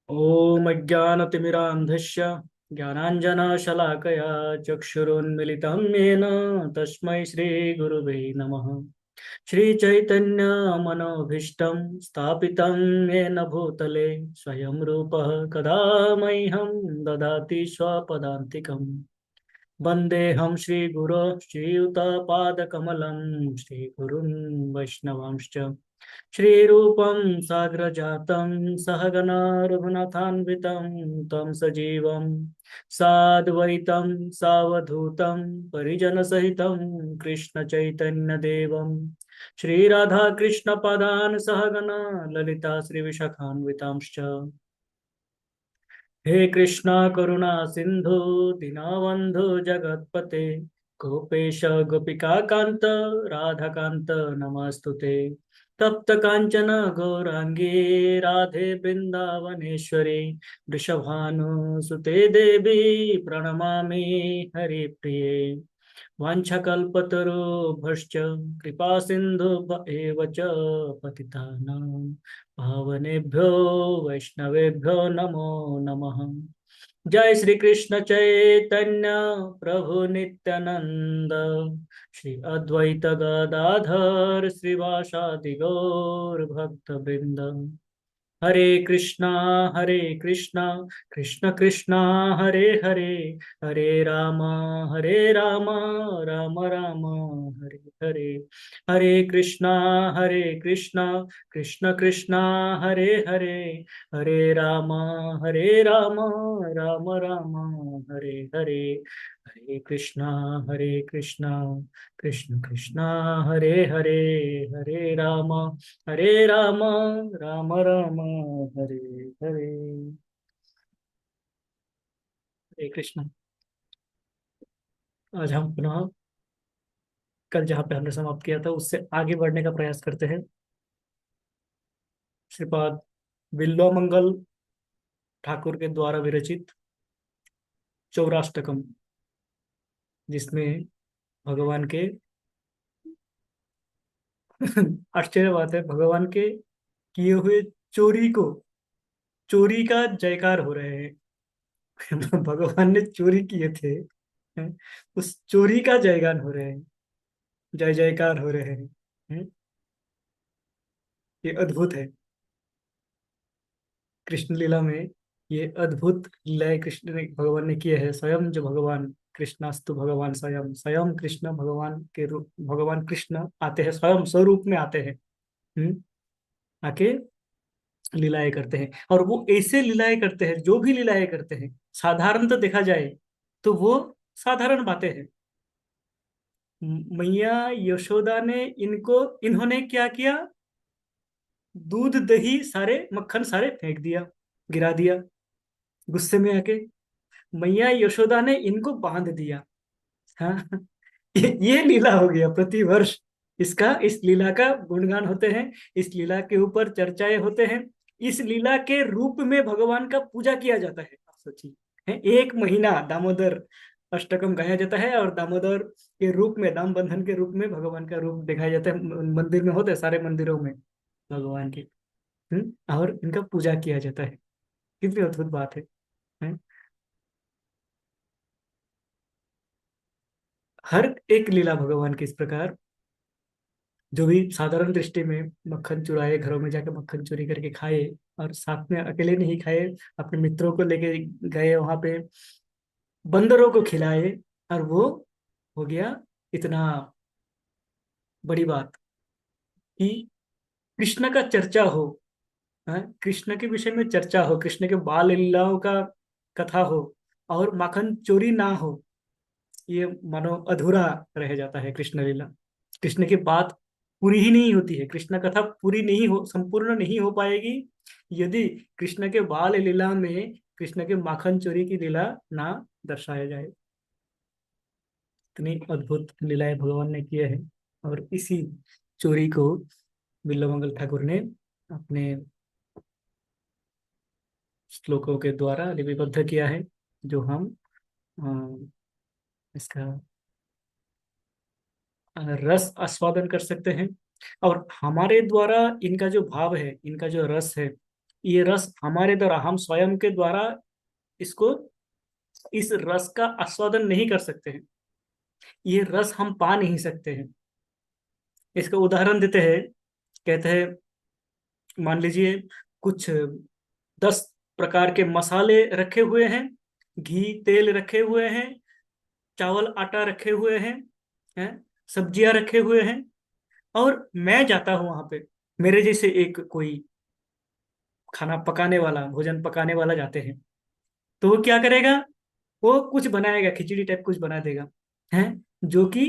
ॐ अज्ञानतिमिरान्धस्य ज्ञानाञ्जनशलाकया चक्षुरुन्मिलितं येन तस्मै श्रीगुरुवे नमः। श्रीचैतन्यमनोभीष्टं स्थापितं येन भूतले स्वयं रूपः कदा मह्यं ददाति स्वपदान्तिकम्। वन्देऽहं श्रीगुरो श्रीयुतपादकमलं श्रीगुरुन् वैष्णवांश्च श्रीरूपं साग्रजातं सहगना रघुनाथान्वितं तं सजीवं साद्वैतं सावधूतं परिजनसहितं कृष्णचैतन्यदेवं श्रीराधाकृष्णपदान् सहगना ललिता श्रीविशाखान्वितांश्च। हे कृष्णा करुणा सिंधु दीनबंधु जगतपते गोपेश गोपिका कांत राधा कांत नमस्तुते। तप्त कांचन गौरांगी राधे वृंदावनेश्वरी वृषभानुसुते देवी प्रणमामि हरिप्रिये। वाञ्छकल्पतरुभ्यश्च कृपा सिन्धु एव च पतितानां पावनेभ्यो वैष्णवेभ्यो नमो नमः। जय श्री कृष्ण चैतन्य प्रभु नित्यानंद श्री अद्वैत गदाधर श्रीवासादि गौर भक्त वृंद। हरे कृष्णा कृष्ण कृष्णा हरे हरे हरे राम राम राम हरे हरे। हरे कृष्णा कृष्ण कृष्णा हरे हरे हरे राम राम राम हरे हरे। हरे कृष्णा कृष्ण कृष्णा हरे हरे हरे राम राम राम हरे हरे। हरे कृष्ण। आज हम पुनः कल जहाँ पे हमने समाप्त किया था उससे आगे बढ़ने का प्रयास करते हैं। श्रीपाद बिल्वामंगल ठाकुर के द्वारा विरचित चौराष्टकम, जिसमें भगवान के आश्चर्य बात है, भगवान के किए हुए चोरी को चोरी का जयकार हो रहे हैं। भगवान ने चोरी किए थे, उस चोरी का जयगान हो रहे हैं, जय जयकार हो रहे हैं। ये अद्भुत है। कृष्ण लीला में ये अद्भुत लीलाएं कृष्ण ने भगवान ने किए हैं। स्वयं जो भगवान कृष्णास्तु भगवान स्वयं स्वयं कृष्ण भगवान के रूप भगवान कृष्ण आते हैं, स्वयं स्वरूप में आते हैं। आके लीलाएं करते हैं, और वो ऐसे लीलाएं करते हैं, जो भी लीलाएं करते हैं साधारणतः देखा जाए तो वो साधारण बातें हैं। मैया यशोदा ने इन्होंने क्या किया? दूध दही सारे मक्खन सारे फेंक दिया, गिरा दिया गुस्से में आके। मैया यशोदा ने इनको बांध दिया। हाँ, ये लीला हो गया प्रतिवर्ष। इस लीला का गुणगान होते हैं, इस लीला के ऊपर चर्चाएं होते हैं, इस लीला के रूप में भगवान का पूजा किया जाता है। आप सोचिए, एक महीना दामोदर अष्टकम गाया जाता है, और दामोदर के रूप में, दाम बंधन के रूप में भगवान का रूप दिखाया जाता है। मंदिर में होते हैं, सारे मंदिरों में भगवान के। और इनका पूजा किया जाता है। कितनी अद्भुत बात है, हैं? हर एक लीला भगवान की इस प्रकार, जो भी साधारण दृष्टि में मक्खन चुराए, घरों में जाके मक्खन चोरी करके खाए, और साथ में अकेले नहीं खाए, अपने मित्रों को लेके गए वहां पे, बंदरों को खिलाए, और वो हो गया इतना बड़ी बात कि कृष्ण का चर्चा हो, कृष्ण के विषय में चर्चा हो, कृष्ण के बाल लीलाओं का कथा हो, और माखन चोरी ना हो। ये मानो अधूरा रह जाता है कृष्ण लीला। कृष्ण की बात पूरी ही नहीं होती है, कृष्ण कथा पूरी नहीं हो, संपूर्ण नहीं हो पाएगी यदि कृष्ण के बाल लीला में कृष्ण के माखन चोरी की लीला ना दर्शाया जाए। इतनी अद्भुत लीलाएं भगवान ने किए हैं, और इसी चोरी को बिल्वमंगल ठाकुर ने अपने श्लोकों के द्वारा लिपिबद्ध किया है, जो हम इसका रस आस्वादन कर सकते हैं। और हमारे द्वारा इनका जो भाव है, इनका जो रस है, ये रस हमारे द्वारा, हम स्वयं के द्वारा इसको, इस रस का आस्वादन नहीं कर सकते हैं। ये रस हम पा नहीं सकते हैं। इसका उदाहरण देते हैं। कहते हैं, मान लीजिए कुछ 10 प्रकार के मसाले रखे हुए हैं, घी तेल रखे हुए हैं, चावल आटा रखे हुए हैं, सब्जियां रखे हुए हैं, और मैं जाता हूं वहां पे। मेरे जैसे एक कोई खाना पकाने वाला, भोजन पकाने वाला जाते हैं, तो वो क्या करेगा? वो कुछ बनाएगा, खिचड़ी टाइप कुछ बना देगा, है, जो कि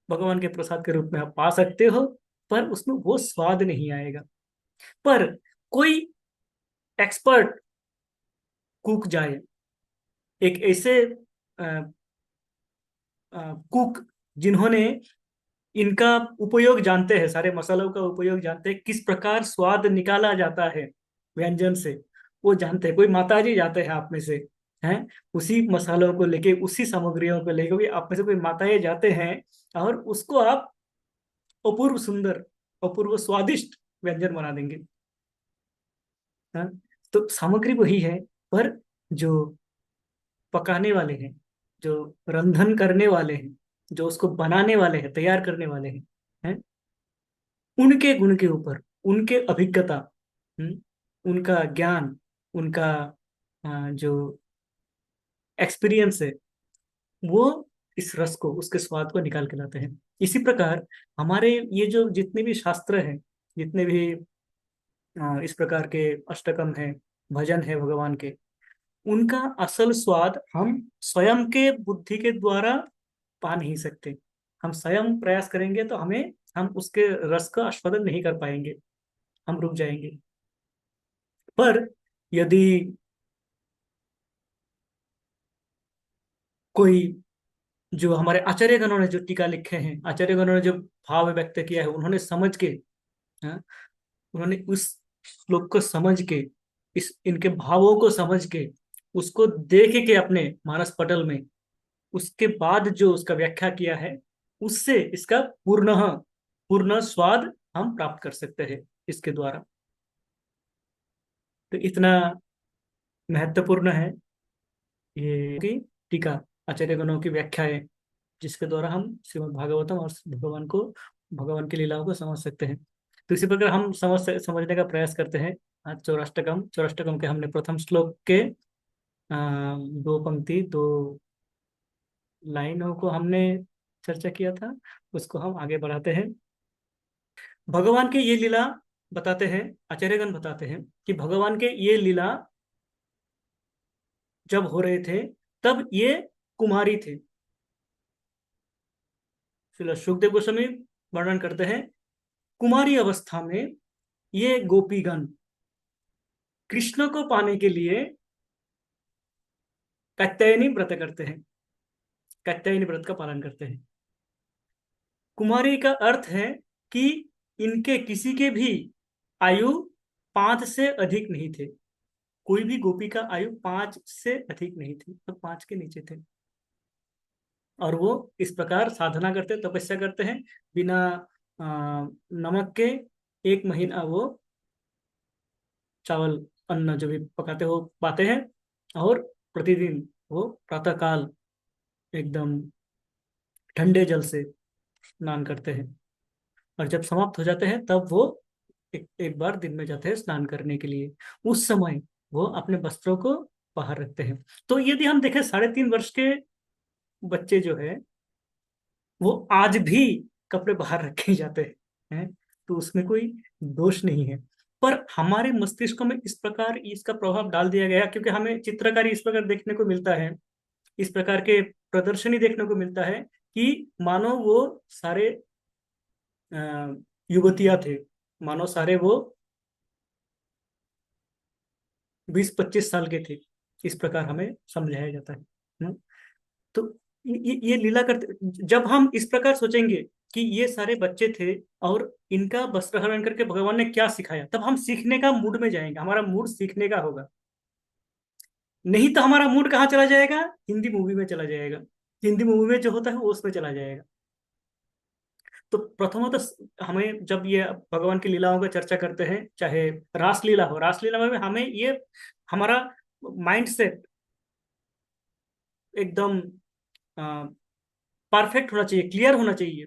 भगवान के प्रसाद के रूप में आप पा सकते हो, पर उसमें वो स्वाद नहीं आएगा। पर कोई एक्सपर्ट कुक जाए, एक ऐसे कुक जिन्होंने इनका उपयोग जानते हैं, सारे मसालों का उपयोग जानते हैं, किस प्रकार स्वाद निकाला जाता है व्यंजन से, वो जानते हैं। कोई माताजी जाते हैं आप में से, हैं, उसी मसालों को लेके, उसी सामग्रियों को लेके, क्योंकि आप में से कोई माताएं जाते हैं, और उसको आप अपूर्व सुंदर, अपूर्व स्वादिष्ट व्यंजन बना देंगे। हाँ, तो सामग्री वही है, पर जो पकाने वाले हैं, जो रंधन करने वाले हैं, जो उसको बनाने वाले हैं, तैयार करने वाले हैं, उनके गुण के ऊपर, उनके अभिज्ञता, उनका ज्ञान, उनका जो एक्सपीरियंस है, वो इस रस को, उसके स्वाद को निकाल के लाते हैं। इसी प्रकार हमारे ये जो जितने भी शास्त्र हैं, जितने भी इस प्रकार के अष्टकम है, भजन है भगवान के, उनका असल स्वाद हम स्वयं के बुद्धि के द्वारा पा नहीं सकते। हम स्वयं प्रयास करेंगे तो हम उसके रस का आस्वादन नहीं कर पाएंगे, हम रुक जाएंगे। पर यदि कोई, जो हमारे आचार्यगणों ने जो टीका लिखे हैं, आचार्यगणों ने जो भाव व्यक्त किया है, उन्होंने समझ के, हाँ, उन्होंने उस श्लोक को समझ के, इस इनके भावों को समझ के, उसको देख के अपने मानस पटल में, उसके बाद जो उसका व्याख्या किया है, उससे इसका पूर्ण पूर्ण स्वाद हम प्राप्त कर सकते हैं इसके द्वारा। तो इतना महत्वपूर्ण है ये की टीका, आचार्य गणों की व्याख्याएं, जिसके द्वारा हम श्रीमद् भागवतम और भगवान को, भगवान की लीलाओं को समझ सकते हैं। तो इसी प्रकार हम समझने का प्रयास करते हैं। आज चौराष्टकम, चौराष्टकम के हमने प्रथम श्लोक के 2 पंक्ति, 2 लाइनों को हमने चर्चा किया था, उसको हम आगे बढ़ाते हैं। भगवान के ये लीला बताते हैं, आचार्यगण बताते हैं कि भगवान के ये लीला जब हो रहे थे, तब ये कुमारी थे। श्रील सुखदेव गोस्वामी वर्णन करते हैं, कुमारी अवस्था में ये गोपीगण कृष्ण को पाने के लिए कात्यायनी व्रत करते हैं, कात्यायनी व्रत का पालन करते हैं। कुमारी का अर्थ है कि इनके किसी के भी आयु 5 से अधिक नहीं थे। कोई भी गोपी का आयु 5 से अधिक नहीं थी, तो 5 के नीचे थे। और वो इस प्रकार साधना करते, तपस्या करते हैं, बिना नमक के 1 महीना वो चावल, अन्न जो भी पकाते हो पाते हैं, और प्रतिदिन वो प्रातःकाल एकदम ठंडे जल से स्नान करते हैं, और जब समाप्त हो जाते हैं तब वो एक बार दिन में जाते हैं स्नान करने के लिए। उस समय वो अपने वस्त्रों को बाहर रखते हैं। तो यदि हम देखें, 3.5 वर्ष के बच्चे जो है, वो आज भी कपड़े बाहर रखे ही जाते हैं, तो उसमें कोई दोष नहीं है। पर हमारे मस्तिष्क में इस प्रकार इसका प्रभाव डाल दिया गया, क्योंकि हमें चित्रकारी इस प्रकार देखने को मिलता है, इस प्रकार के प्रदर्शनी देखने को मिलता है, कि मानो वो सारे युवतियां थे, मानो सारे वो 20-25 साल के थे। इस प्रकार हमें समझाया जाता है। तो ये लीला करते, जब हम इस प्रकार सोचेंगे कि ये सारे बच्चे थे और इनका वस्त्रहरण करके भगवान ने क्या सिखाया, तब हम सीखने का मूड में जाएंगे, हमारा मूड सीखने का होगा। नहीं तो हमारा मूड कहाँ चला जाएगा? हिंदी मूवी में चला जाएगा। हिंदी मूवी में जो होता है वो उसमें चला जाएगा। तो प्रथमतः हमें जब ये भगवान की लीलाओं का चर्चा करते हैं, चाहे रासलीला हो, रासलीला में हमें ये हमारा माइंड सेट एकदम परफेक्ट होना चाहिए, क्लियर होना चाहिए,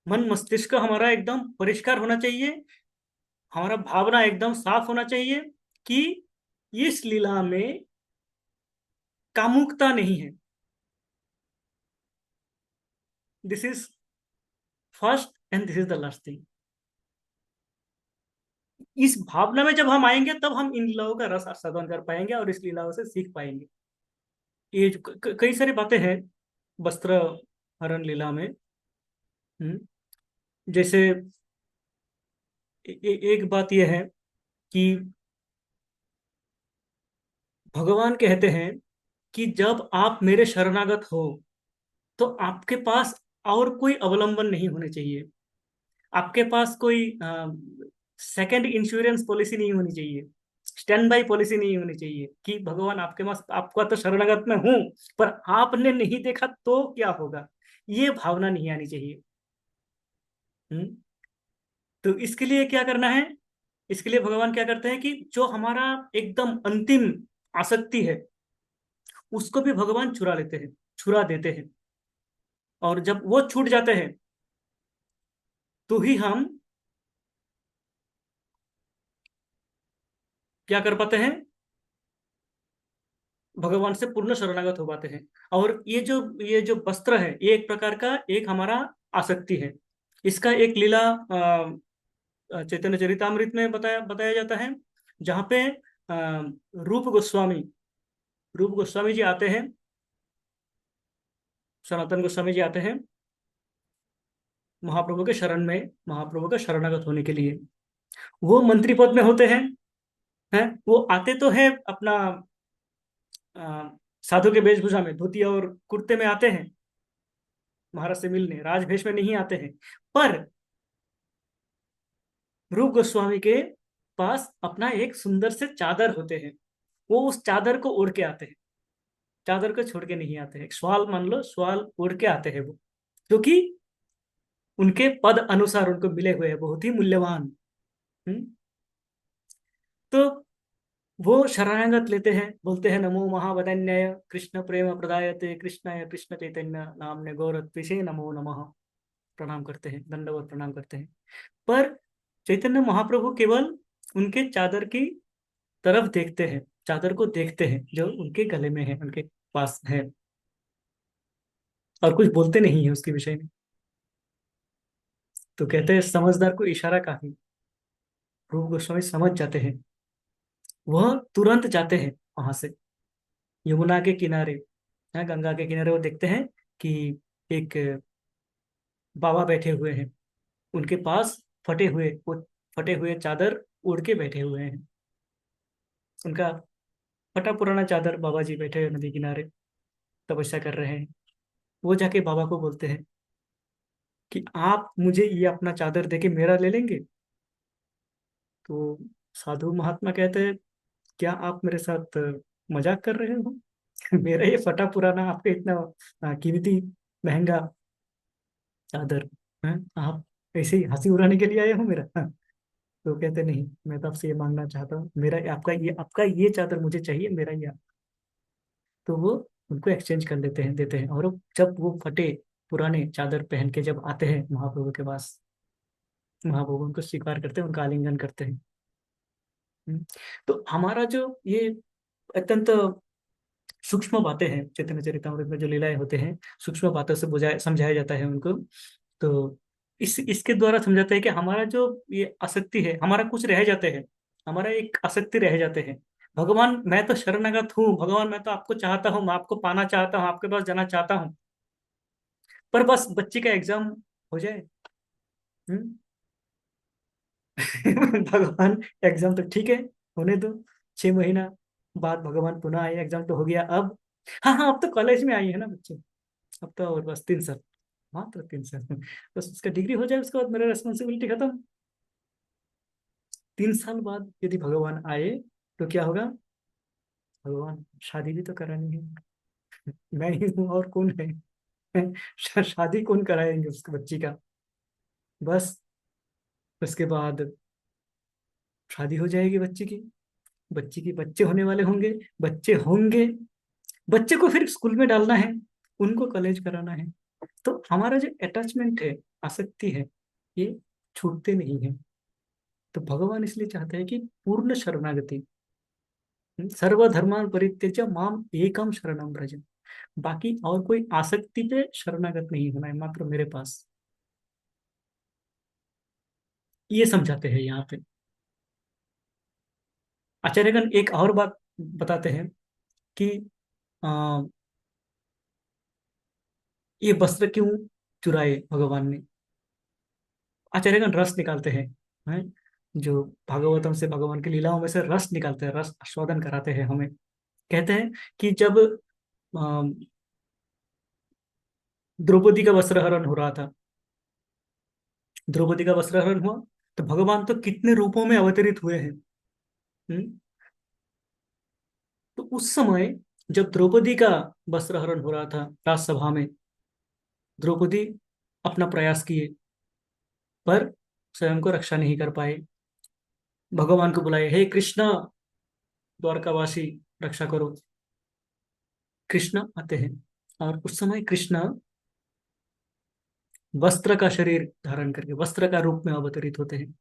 मन मस्तिष्क हमारा एकदम परिष्कार होना चाहिए, हमारा भावना एकदम साफ होना चाहिए कि इस लीला में कामुकता नहीं है। This is first and this is the last thing. इस भावना में जब हम आएंगे तब हम इन लीलाओं का रस आस्वादन कर पाएंगे और इस लीलाओं से सीख पाएंगे। ये जो कई सारी बातें हैं वस्त्र हरण लीला में। हम्म, जैसे एक बात यह है कि भगवान कहते हैं कि जब आप मेरे शरणागत हो तो आपके पास और कोई अवलंबन नहीं होने चाहिए, आपके पास कोई सेकंड इंश्योरेंस पॉलिसी नहीं होनी चाहिए, स्टैंड बाई पॉलिसी नहीं होनी चाहिए कि भगवान आपके पास, आपका तो शरणागत में हूं पर आपने नहीं देखा तो क्या होगा। ये भावना नहीं आनी चाहिए। हम्म तो इसके लिए क्या करना है? इसके लिए भगवान क्या करते हैं कि जो हमारा एकदम अंतिम आसक्ति है उसको भी भगवान छुड़ा लेते हैं, छुड़ा देते हैं। और जब वो छूट जाते हैं तो ही हम क्या कर पाते हैं? भगवान से पूर्ण शरणागत हो पाते हैं। और ये जो वस्त्र है ये एक प्रकार का एक हमारा आसक्ति है। इसका एक लीला चैतन्य चरितामृत में बताया बताया जाता है, जहाँ पे रूप गोस्वामी रूप गोस्वामी जी आते हैं, सनातन गोस्वामी जी आते हैं महाप्रभु के शरण में, महाप्रभु का शरणागत होने के लिए। वो मंत्री पद में होते हैं वो आते तो है अपना अ, साधु के वेशभूषा में, धोती और कुर्ते में आते हैं महाराज से मिलने, राजवेश में नहीं आते हैं। पर रूप गोस्वामी के पास अपना एक सुंदर से चादर होते हैं, वो उस चादर को ओढ़ के आते हैं, चादर को छोड़ के नहीं आते हैं। एक श्वाल मान लो, श्वाल ओढ़ के आते हैं वो, क्योंकि उनके पद अनुसार उनको मिले हुए हैं, बहुत ही मूल्यवान। हम्म? तो वो शरणागत लेते हैं, बोलते हैं नमो महावदन्याय कृष्ण प्रेम प्रदायते कृष्णाय कृष्ण चैतन्य नामने गौरत्विषे नमो नमः, प्रणाम करते हैं, दंडवत प्रणाम करते हैं। पर चैतन्य महाप्रभु केवल उनके चादर की तरफ देखते हैं, चादर को देखते हैं जो उनके गले में है, उनके पास है, और कुछ बोलते नहीं है उसके विषय में। तो कहते हैं समझदार को इशारा काफी। रूप गोस्वामी समझ जाते हैं, वह तुरंत जाते हैं वहां से, यमुना के किनारे, गंगा के किनारे, वो देखते हैं कि एक बाबा बैठे हुए हैं, उनके पास वो फटे हुए चादर ओढ़ के बैठे हुए हैं, उनका फटा पुराना चादर, बाबा जी बैठे हुए नदी किनारे तपस्या कर रहे हैं। वो जाके बाबा को बोलते हैं कि आप मुझे ये अपना चादर देके मेरा ले लेंगे। तो साधु महात्मा कहते हैं क्या आप मेरे साथ मजाक कर रहे हो? मेरा ये फटा पुराना आपके इतना कीमती महंगा चादर, हैं? आप ऐसे ही हंसी उड़ाने के लिए आए हो मेरा? हाँ। तो कहते नहीं, मैं तो आपसे ये मांगना चाहता हूँ, मेरा आपका ये चादर मुझे चाहिए, मेरा ये तो वो उनको एक्सचेंज कर लेते हैं, देते हैं। और जब वो फटे पुराने चादर पहन के जब आते हैं महाप्रभु के पास, महाप्रभु उनको स्वीकार करते हैं, उनका आलिंगन करते हैं। हम्म। तो हमारा जो ये अत्यंत सूक्ष्म बातें हैं चैतन्य चरितामृत में, जो लीलाएं होते हैं, सूक्ष्म बातों से बुझाया समझाया जाता है उनको। तो इसके द्वारा समझाते हैं कि हमारा जो ये आसक्ति है, हमारा कुछ रह जाते हैं, हमारा एक आसक्ति रह जाते हैं। भगवान मैं तो शरणागत हूँ, भगवान मैं तो आपको चाहता हूँ, मैं आपको पाना चाहता हूँ, आपके पास जाना चाहता हूँ, पर बस बच्चे का एग्जाम हो जाए। हम्म? भगवान एग्जाम तो ठीक है, होने दो, 6 महीना बाद भगवान पुनः आए, एग्जाम तो हो गया अब। हाँ हाँ, अब तो कॉलेज में आई है ना बच्चे, अब तो और बस 3 साल, मात्र 3 साल, बस उसका डिग्री हो जाए, उसके बाद मेरा रेस्पॉन्सिबिलिटी खत्म। 3 साल बाद यदि भगवान आए तो क्या होगा? भगवान शादी भी तो करानी है, मैं ही हूँ और कौन है? शादी कौन कराएंगे उस बच्ची का? बस उसके बाद शादी हो जाएगी बच्ची की, बच्ची की बच्चे होने वाले होंगे, बच्चे होंगे, बच्चे को फिर स्कूल में डालना है, उनको कॉलेज कराना है। तो हमारा जो अटैचमेंट है, आसक्ति है, ये छूटते नहीं है। तो भगवान इसलिए चाहते हैं कि पूर्ण शरणागति, सर्वधर्मान परित्यज्य माम एकम शरणम व्रज। बाकी और कोई आसक्ति पे शरणागत नहीं होना है, मात्र मेरे पास। ये समझाते हैं यहाँ पे आचार्यगण। एक और बात बताते हैं कि आ, ये वस्त्र क्यों चुराए भगवान ने। आचार्यगण रस निकालते हैं, जो भागवतम से, भगवान की लीलाओं में से रस निकालते हैं, रस आस्वादन कराते हैं हमें। कहते हैं कि जब आ, द्रौपदी का वस्त्रहरण हो रहा था, द्रौपदी का वस्त्रहरण हुआ, तो भगवान तो कितने रूपों में अवतरित हुए हैं। हम्म, तो उस समय जब द्रौपदी का वस्त्रहरण हो रहा था राजसभा में, द्रौपदी अपना प्रयास किए, पर स्वयं को रक्षा नहीं कर पाए। भगवान को बुलाए, हे कृष्ण द्वारकावासी, रक्षा करो। कृष्ण आते हैं, और उस समय कृष्ण वस्त्र का शरीर धारण करके वस्त्र का रूप में अवतरित होते हैं।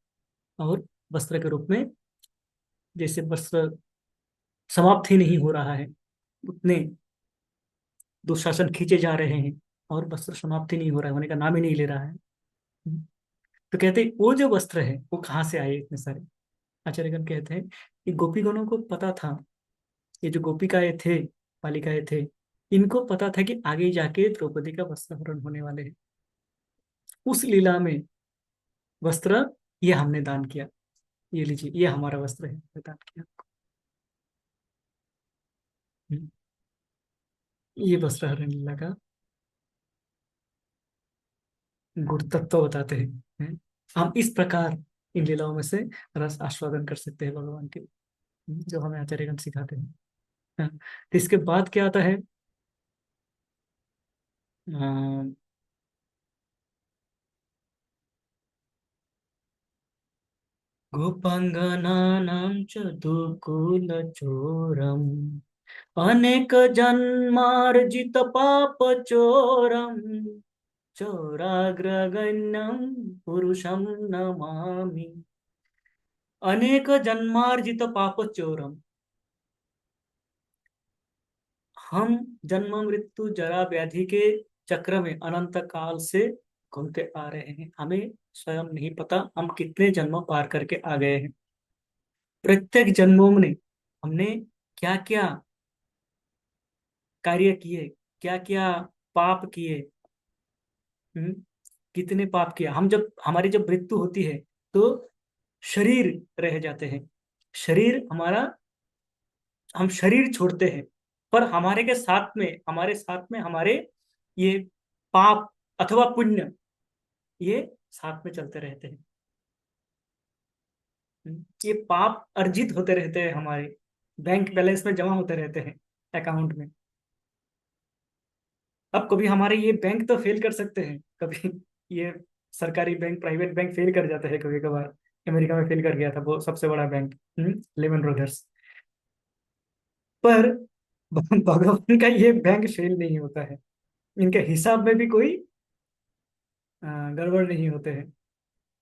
और वस्त्र के रूप में, जैसे वस्त्र समाप्त ही नहीं हो रहा है, उतने दुशासन खींचे जा रहे हैं, और वस्त्र समाप्ति नहीं हो रहा है, होने का नाम ही नहीं ले रहा है। तो कहते हैं वो जो वस्त्र है वो कहाँ से आए इतने सारे। आचार्यगण कहते हैं कि गोपीगणों को पता था, ये जो गोपिकाएं थे, बालिकाएं थे, इनको पता था कि आगे जाके द्रौपदी का वस्त्रहरण होने वाले हैं। उस लीला में वस्त्र, ये हमने दान किया, ये लीजिए, ये हमारा वस्त्र है, ये दान किया। हम्म, ये वस्त्रहरण लीला का गुण तत्व बताते हैं। हम इस प्रकार इन लीलाओं में से रस आस्वादन कर सकते हैं भगवान के, जो हमें आचार्यगण सिखाते हैं। हाँ, तो इसके बाद क्या आता है? अ, गोपांगनानां च दुकुलचोरम् अनेक जन्मार्जित पाप चोरम् चोराग्रगण्यं पुरुषं नमामि। अनेक जन्मार्जित पाप चोरम, हम जन्म मृत्यु जरा व्याधि के चक्र में अनंत काल से घूमते आ रहे हैं, हमें स्वयं नहीं पता हम कितने जन्म पार करके आ गए हैं। प्रत्येक जन्मों में हमने क्या क्या कार्य किए, क्या क्या पाप किए। हम्म, कितने पाप किए। हम जब, हमारी जब मृत्यु होती है, तो शरीर रह जाते हैं, शरीर हमारा, हम शरीर छोड़ते हैं, पर हमारे के साथ में, हमारे साथ में हमारे ये पाप अथवा पुण्य, ये साथ में चलते रहते हैं। ये पाप अर्जित होते रहते हैं, हमारे बैंक बैलेंस में जमा होते रहते हैं, अकाउंट में। अब कभी हमारे ये बैंक तो फेल कर सकते हैं, कभी ये सरकारी बैंक, प्राइवेट बैंक फेल कर जाता है कभी कभार। अमेरिका में फेल कर गया था वो सबसे बड़ा बैंक, लेमन ब्रदर्स। पर भगवान का ये बैंक फेल नहीं होता है, इनके हिसाब में भी कोई गड़बड़ नहीं होते हैं।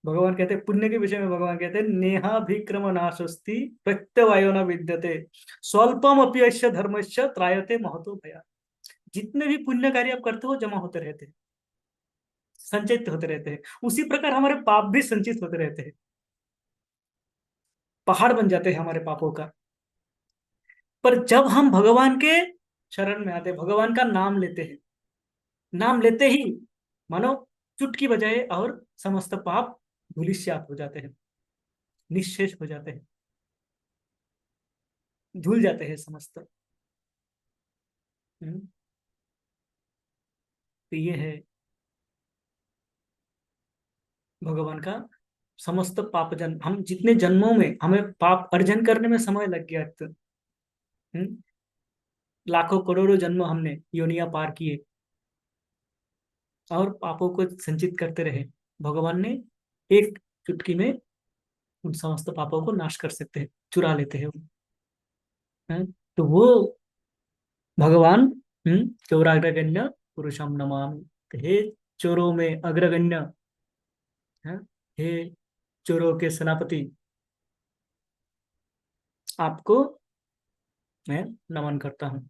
भगवान कहते हैं पुण्य के विषय में, भगवान कहते हैं नेहाभिक्रम नाशस्ति प्रत्यवायो न विद्यते स्वल्पम अपि धर्मस्य त्रायते महतो भया। जितने भी पुण्य कार्य आप करते हो जमा होते रहते हैं, संचित होते रहते हैं। उसी प्रकार हमारे पाप भी संचित होते रहते हैं, पहाड़ बन जाते हैं हमारे पापों का। पर जब हम भगवान के शरण में आते हैं, भगवान का नाम लेते हैं, नाम लेते ही मानो चुटकी बजाए और समस्त पाप धूलिश्यात हो जाते हैं, निश्शेष हो जाते हैं, धुल जाते हैं समस्त। हम्म, तो ये है भगवान का समस्त पाप जन्म। हम जितने जन्मों में हमें पाप अर्जन करने में समय लग गया, तो हम्म, लाखों करोड़ों जन्म हमने योनिया पार किए, और पापों को संचित करते रहे, भगवान ने एक चुटकी में उन समस्त पापों को नाश कर सकते हैं, चुरा लेते हैं वो। हैं? तो वो भगवान चौराग्रगण्य पुरुषम नमामि। तो हे चोरों में अग्रगण्य, हैं? हे चोरों के सेनापति, आपको मैं नमन करता हूँ,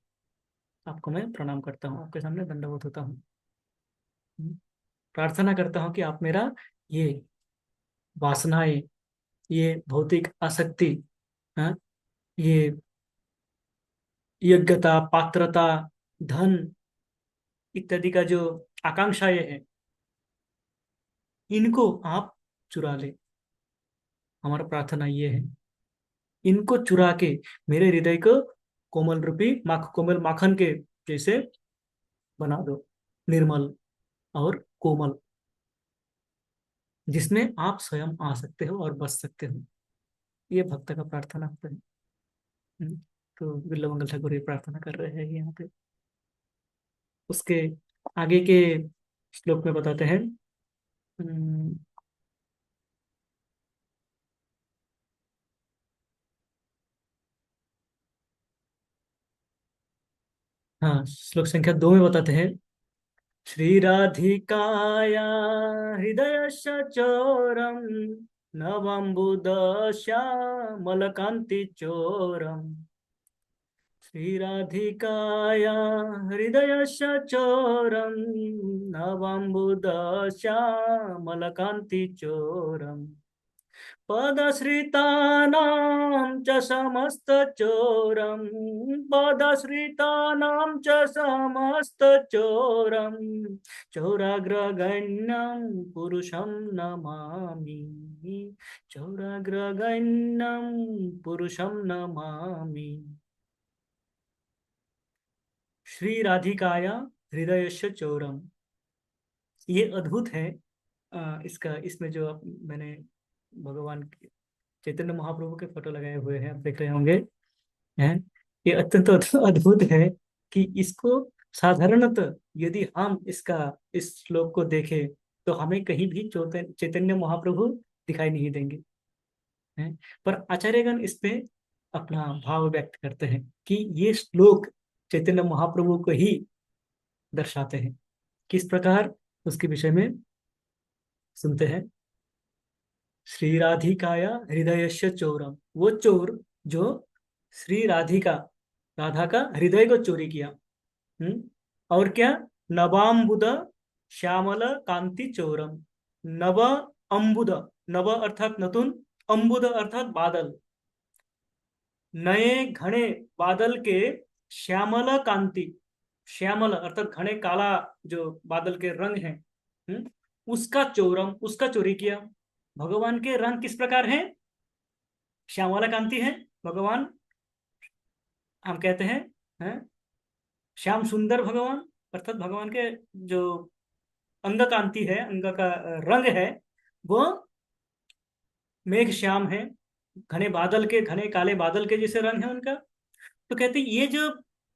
आपको मैं प्रणाम करता हूँ, आपके सामने दंडवत होता हूँ। हम्म, प्रार्थना करता हूँ कि आप मेरा ये वासनाएं, ये भौतिक आसक्ति, हाँ, ये योग्यता, पात्रता, धन इत्यादि का जो आकांक्षाएं हैं, इनको आप चुरा ले। हमारा प्रार्थना ये है, इनको चुरा के मेरे हृदय को कोमल रूपी कोमल माखन के जैसे बना दो, निर्मल और कोमल, जिसमें आप स्वयं आ सकते हो और बस सकते हो। ये भक्त का प्रार्थना होता है। हम्म, तो बिल्व मंगल ठाकुर ये प्रार्थना कर रहे हैं यहाँ पे। उसके आगे के श्लोक में बताते हैं। हम्म, हाँ, श्लोक संख्या 2 में बताते हैं, श्री राधिकाया हृदय चोरम नवम्बुदश्यामलकांति चोरम, श्री राधिकाया हृदय चोरम नवम्बुदश्यामलकांति चोरम, पदश्रितानां च समस्तचोरं, पदश्रितानां च समस्तचोरं, चौराग्रगण्यं पुरुषं नमामि, चौराग्रगण्यं पुरुषं नमामि। श्री राधिकाया हृदयस्य चौरम, ये अद्भुत है। इसका इसमें जो मैंने भगवान चैतन्य महाप्रभु के फोटो लगाए हुए हैं, आप देख रहे होंगे, हैं? ये अत्यंत अद्भुत है कि इसको साधारणतः यदि हम इसका इस श्लोक को देखें तो हमें कहीं भी चैतन्य महाप्रभु दिखाई नहीं देंगे, हैं? पर आचार्यगण इस पे अपना भाव व्यक्त करते हैं कि ये श्लोक चैतन्य महाप्रभु को ही दर्शाते हैं। किस प्रकार, उसके विषय में सुनते हैं। श्री राधिकाया हृदयस्य चोरम, वो चोर जो श्री राधिका, राधा का हृदय को चोरी किया। और क्या, नवाम्बुद श्यामल कांति चोरम, नव अम्बुद, नव अर्थात नतुन, अम्बुद अर्थात बादल, नए घने बादल के श्यामल कांति, श्यामल अर्थात घने काला जो बादल के रंग हैं, उसका चोरम, उसका चोरी किया। भगवान के रंग किस प्रकार हैं? श्यामला कांति है भगवान, हम कहते हैं? श्याम सुंदर भगवान, अर्थात भगवान के जो अंग कांति है, अंग का रंग है, वो मेघ श्याम है, घने बादल के, घने काले बादल के जैसे रंग है उनका। तो कहते हैं ये जो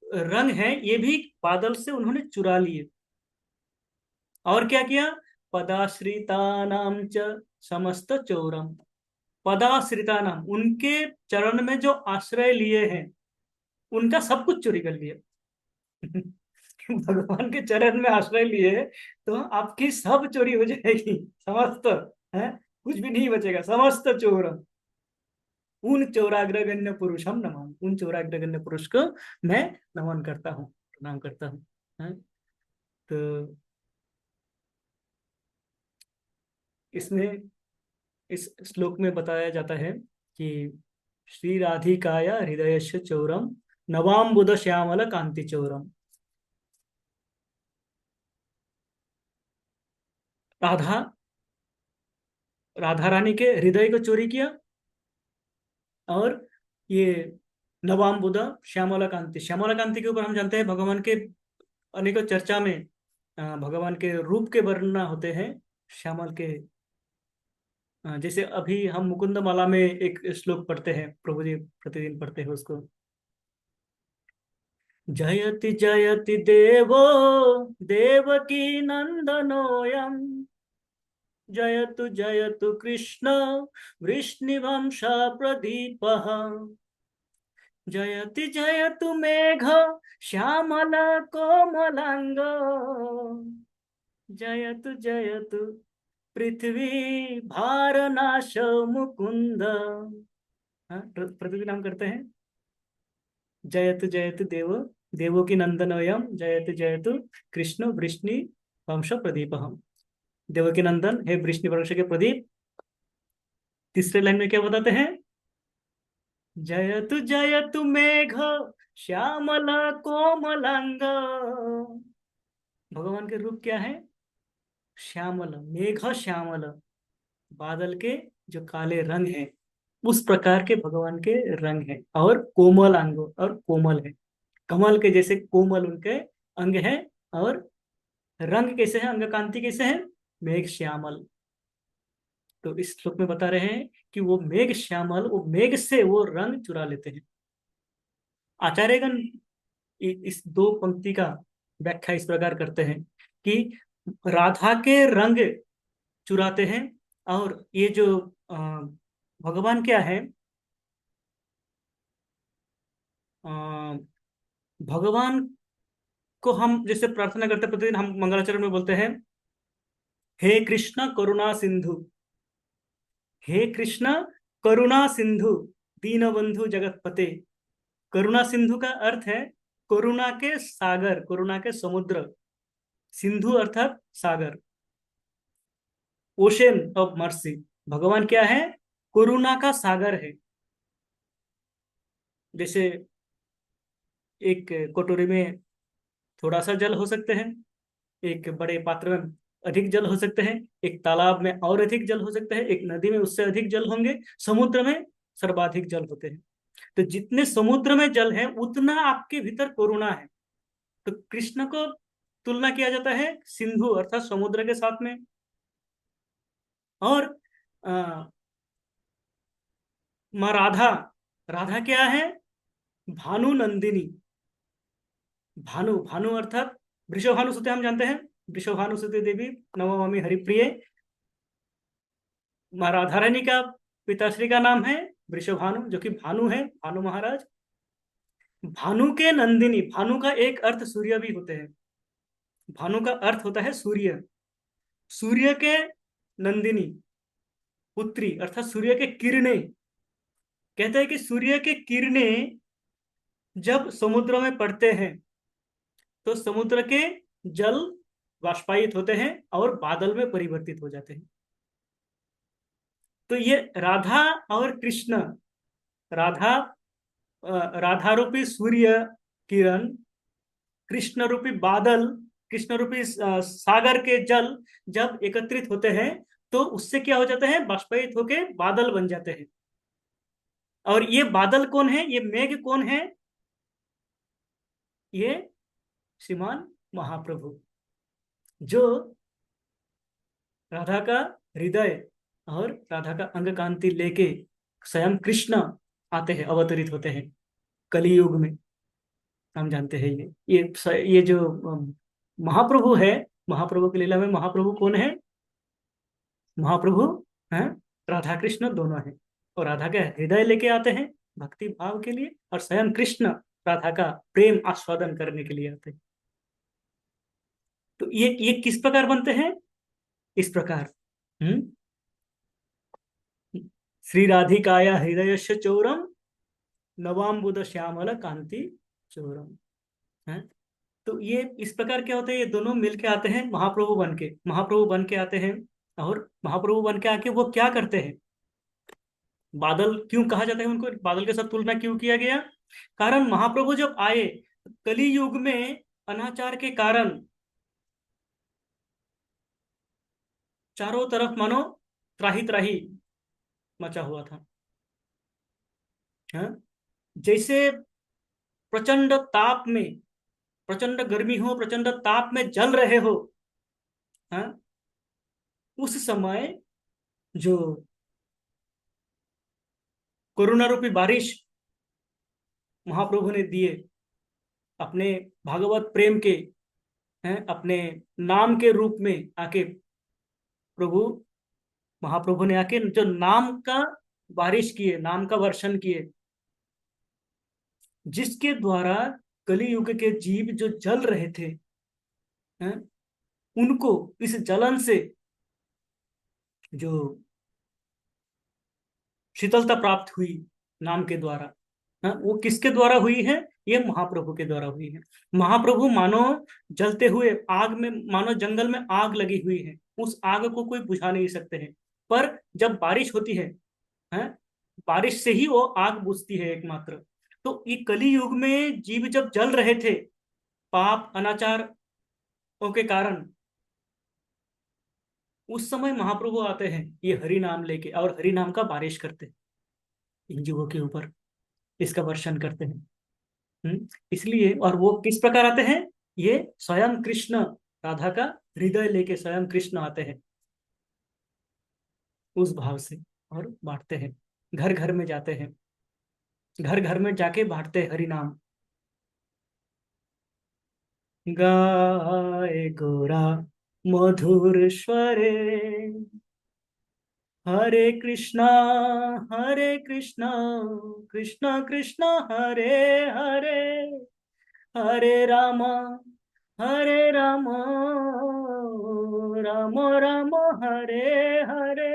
रंग है ये भी बादल से उन्होंने चुरा लिए। और क्या किया? पदाश्रितानाम च समस्त चोरम, पदाश्रितानाम, उनके चरण में जो आश्रय लिए हैं उनका सब कुछ चोरी कर लिया। भगवान के चरण में आश्रय लिए तो आपकी सब चोरी हो जाएगी, समस्त, है, कुछ भी नहीं बचेगा, समस्त चोर। उन चौराग्रगण्य पुरुषम नमः, उन चौराग्रगण्य पुरुष को मैं नमन करता हूँ, प्रणाम करता हूँ, है? तो इसमें, इस श्लोक में बताया जाता है कि श्री राधिकाया हृदयस्य चौरम नवाम्बुद श्यामल कांति चौरम, राधा, राधा रानी के हृदय को चोरी किया। और ये नवाम्बुदा श्यामला कांति, श्यामला कांति के ऊपर हम जानते हैं भगवान के अनेकों चर्चा में भगवान के रूप के वर्णना होते हैं श्यामल के। जैसे अभी हम मुकुंद माला में एक श्लोक पढ़ते हैं, प्रभु जी प्रतिदिन पढ़ते हैं उसको, जयति जयति देवो देवकी नंदनोऽयम् जयतु जयतु कृष्ण वृष्णिवंश प्रदीपः जयति जयतु मेघ श्यामल कोमलांग जयतु जयतु पृथ्वी भारनाश मुकुंद। हाँ, पृथ्वी नाम करते हैं। जयतु जयतु देव देवो की नंदनोयम जयतु जयतु कृष्ण वृष्णि वंश प्रदीप। देव के नंदन हे वृष्णि वंश के प्रदीप। तीसरे लाइन में क्या बताते हैं? जयतु जयतु मेघ श्यामल कोमलांग। भगवान के रूप क्या है? श्यामल, मेघ श्यामल, बादल के जो काले रंग हैं उस प्रकार के भगवान के रंग हैं। और कोमल अंग, और कोमल है, कमल के जैसे कोमल उनके अंग हैं। और रंग कैसे है, अंग कांति कैसे है? मेघ श्यामल। तो इस श्लोक में बता रहे हैं कि वो मेघ श्यामल, वो मेघ से वो रंग चुरा लेते हैं। आचार्यगण इस दो पंक्ति का व्याख्या इस प्रकार करते हैं कि राधा के रंग चुराते हैं। और ये जो अ, भगवान क्या है, अ, भगवान को हम जैसे प्रार्थना करते हैं प्रतिदिन, हम मंगलाचरण में बोलते हैं हे कृष्ण करुणा सिंधु, हे कृष्ण करुणा सिंधु दीनबंधु जगतपते। करुणा सिंधु का अर्थ है करुणा के सागर, करुणा के समुद्र। सिंधु अर्थात सागर, ओशन ऑफ मर्सी। भगवान क्या है? करुणा का सागर है। जैसे एक कटोरी में थोड़ा सा जल हो सकते हैं, एक बड़े पात्र में अधिक जल हो सकते हैं, एक तालाब में और अधिक जल हो सकते हैं, एक नदी में उससे अधिक जल होंगे, समुद्र में सर्वाधिक जल होते हैं। तो जितने समुद्र में जल है उतना आपके भीतर करुणा है। तो कृष्ण को तुलना किया जाता है सिंधु अर्थात समुद्र के साथ में। और आ, माँ राधा, राधा क्या है? भानु नंदिनी। भानु, भानु अर्थात वृषभानु सुते, हम जानते हैं वृषभानु सुते देवी नवमी हरिप्रिय। माँ राधा रानी का पिताश्री का नाम है वृषभानु, जो कि भानु है, भानु महाराज। भानु के नंदिनी, भानु का एक अर्थ सूर्य भी होते हैं। भानु का अर्थ होता है सूर्य। सूर्य के नंदिनी, पुत्री अर्थात सूर्य के किरणें। कहते हैं कि सूर्य के किरणें जब समुद्र में पड़ते हैं तो समुद्र के जल वाष्पायित होते हैं और बादल में परिवर्तित हो जाते हैं। तो ये राधा और कृष्ण, राधा राधा रूपी सूर्य किरण, कृष्ण रूपी बादल, कृष्ण रूपी सागर के जल जब एकत्रित होते हैं तो उससे क्या हो जाता है? बाष्पायित होके बादल बन जाते हैं। और ये बादल कौन है? ये मेघ कौन है? ये श्रीमान महाप्रभु, जो राधा का हृदय और राधा का अंग कांति लेके स्वयं कृष्ण आते हैं, अवतरित होते हैं कलियुग में। हम जानते हैं ये जो महाप्रभु है, महाप्रभु की लीला में महाप्रभु कौन है? महाप्रभु हैं राधा कृष्ण दोनों हैं। और राधा का हृदय लेके आते हैं भक्ति भाव के लिए, और स्वयं कृष्ण राधा का प्रेम आस्वादन करने के लिए आते हैं। तो ये किस प्रकार बनते हैं? इस प्रकार। हम्म श्री राधिकाया हृदय चोरम नवाम्बुद श्यामल कांति चोरम है। तो ये इस प्रकार क्या होता है? ये दोनों मिलके आते हैं महाप्रभु बन के, महाप्रभु बन के आते हैं। और महाप्रभु बन के आके वो क्या करते हैं? बादल क्यों कहा जाता है उनको, बादल के साथ तुलना क्यों किया गया? कारण महाप्रभु जब आए कली युग में अनाचार के कारण चारों तरफ मानो त्राही त्राही मचा हुआ था। हाँ? जैसे प्रचंड ताप में, प्रचंड गर्मी हो, प्रचंड ताप में जल रहे हो। हाँ? उस समय जो करुणा रूपी बारिश महाप्रभु ने दिए, अपने भागवत प्रेम के हैं, अपने नाम के रूप में आके प्रभु महाप्रभु ने आके जो नाम का बारिश किए, नाम का वर्षण किए, जिसके द्वारा कली युग के जीव जो जल रहे थे, हैं, उनको इस जलन से जो शीतलता प्राप्त हुई नाम के द्वारा, हाँ, वो किसके द्वारा हुई है? ये महाप्रभु के द्वारा हुई है। महाप्रभु मानो जलते हुए आग में, मानो जंगल में आग लगी हुई है, उस आग को कोई बुझा नहीं सकते हैं। पर जब बारिश होती है, हैं, बारिश से ही वो आग बुझती है एकमात्र। तो ये कली युग में जीव जब जल रहे थे पाप अनाचारों के कारण, उस समय महाप्रभु आते हैं ये हरि नाम लेके, और हरि नाम का बारिश करते हैं इन जीवों के ऊपर, इसका वर्षण करते हैं। इसलिए, और वो किस प्रकार आते हैं? ये स्वयं कृष्ण, राधा का हृदय लेके स्वयं कृष्ण आते हैं उस भाव से, और बांटते हैं, घर घर में जाते हैं, घर घर में जाके बांटते हैं हरि नाम। गाए गोरा मधुर स्वरे, हरे कृष्णा हरे कृष्णा, कृष्णा कृष्णा हरे हरे, हरे राम हरे राम, राम राम हरे हरे,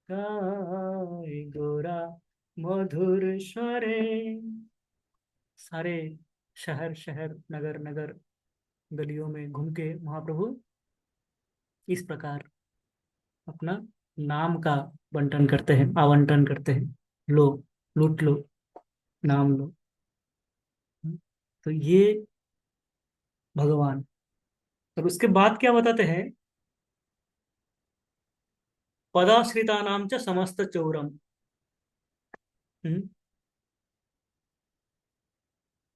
गाए गोरा मधुर स्वरे। सारे शहर शहर, नगर नगर, गलियों में घूम के महाप्रभु इस प्रकार अपना नाम का बंटन करते हैं, आवंटन करते हैं। लो, लूट लो, नाम लो। तो ये भगवान। और उसके बाद क्या बताते हैं? पदाश्रिता नाम च समस्त चौरम। हम्म,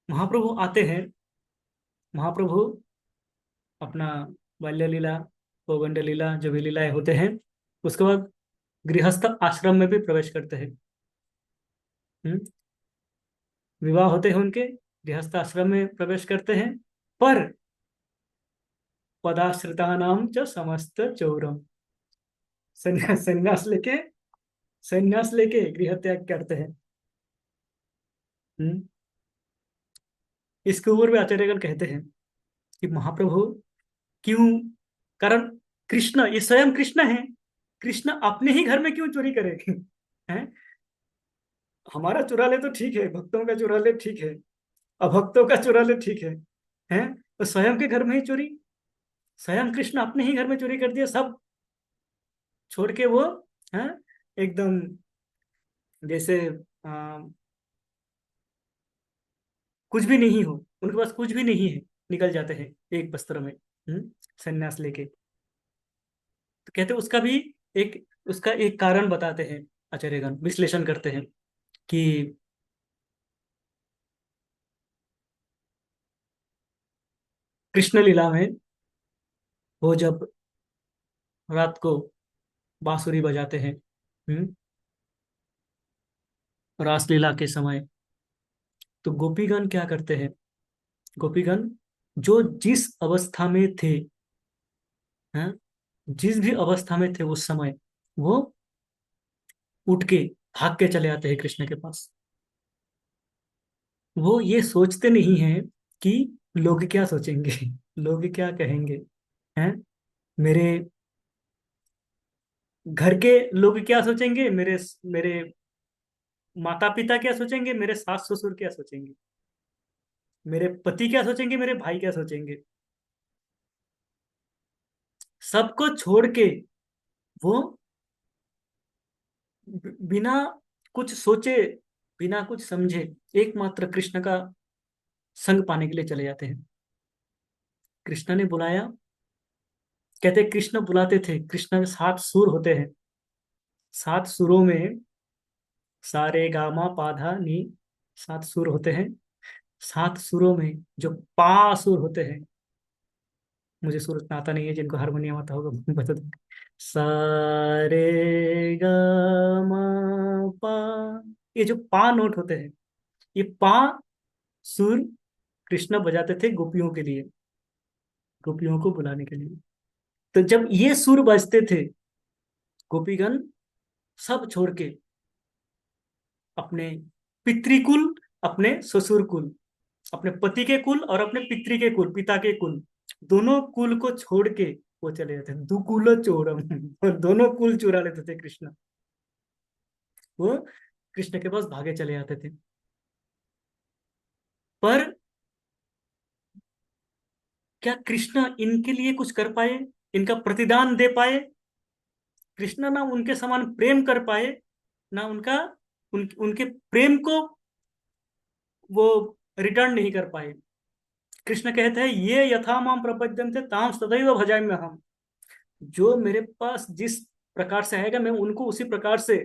महाप्रभु आते हैं, महाप्रभु अपना बाल्य लीला, पौगंड लीला, जो भी लीलाएं होते हैं, उसके बाद गृहस्थ आश्रम में भी प्रवेश करते हैं। हम्म, विवाह होते हैं उनके, गृहस्थ आश्रम में प्रवेश करते हैं। पर पदाश्रिता नाम च समस्त चौरम, संन्यास संन्यास लेके, संन्यास लेके गृह त्याग करते हैं। हम्म, इसके ऊपर भी आचार्यगण कहते हैं कि महाप्रभु क्यों, कारण कृष्ण, ये स्वयं कृष्ण है, कृष्ण अपने ही घर में क्यों चोरी करेंगे? हैं? हमारा चुरा ले तो ठीक है, भक्तों का चुरा ले ठीक है, अभक्तों का चुरा ले ठीक है, हैं? तो स्वयं के घर में ही चोरी, स्वयं कृष्ण अपने ही घर में चोरी कर दिया, सब छोड़ के वो, हैं, एकदम जैसे आ, कुछ भी नहीं हो, उनके पास कुछ भी नहीं है, निकल जाते हैं एक वस्त्र में, संन्यास लेके। तो कहते हैं उसका भी एक, उसका एक कारण बताते हैं आचार्यगण, विश्लेषण करते हैं कि कृष्ण लीला में वो जब रात को बांसुरी बजाते हैं, रासलीला के समय, तो गोपीगण क्या करते हैं? गोपीगण जो जिस अवस्था में थे, हैं, जिस भी अवस्था में थे उस समय, वो उठ के भाग के चले आते हैं कृष्ण के पास। वो ये सोचते नहीं हैं कि लोग क्या सोचेंगे, लोग क्या कहेंगे, हैं, मेरे घर के लोग क्या सोचेंगे, मेरे मेरे माता पिता क्या सोचेंगे, मेरे सास ससुर क्या सोचेंगे, मेरे पति क्या सोचेंगे, मेरे भाई क्या सोचेंगे, सबको छोड़ के वो बिना कुछ सोचे, बिना कुछ समझे, एकमात्र कृष्ण का संग पाने के लिए चले जाते हैं। कृष्ण ने बुलाया, कहते कृष्ण बुलाते थे, कृष्ण के 7 सुर होते हैं, 7 सुरों में सारे गामा पाधा नी, 7 सुर होते हैं। 7 सुरों में जो पा सुर होते हैं, मुझे सुर उतना आता नहीं है, जिनको हारमोनियम आता होगा वो बता दूं। सारे गा मा पा, ये जो पा नोट होते हैं, ये पा सुर कृष्ण बजाते थे गोपियों के लिए, गोपियों को बुलाने के लिए। तो जब ये सुर बजते थे, गोपीगण सब छोड़ के अपने पितृकुल, अपने ससुर कुल, अपने पति के कुल और अपने पितृ के कुल, पिता के कुल, दोनों कुल को छोड़ के वो चले जाते हैं। दुकुल चोरम और दोनों कुल चुरा लेते थे कृष्ण। वो कृष्ण के पास भागे चले जाते थे। पर क्या कृष्ण इनके लिए कुछ कर पाए, इनका प्रतिदान दे पाए? कृष्ण ना उनके समान प्रेम कर पाए, ना उनके प्रेम को वो रिटर्न नहीं कर पाए। कृष्ण कहते हैं, ये यथा माम प्रपद्यन्ते ताम सदैव भजाम्य हम। जो मेरे पास जिस प्रकार से आएगा, मैं उनको उसी प्रकार से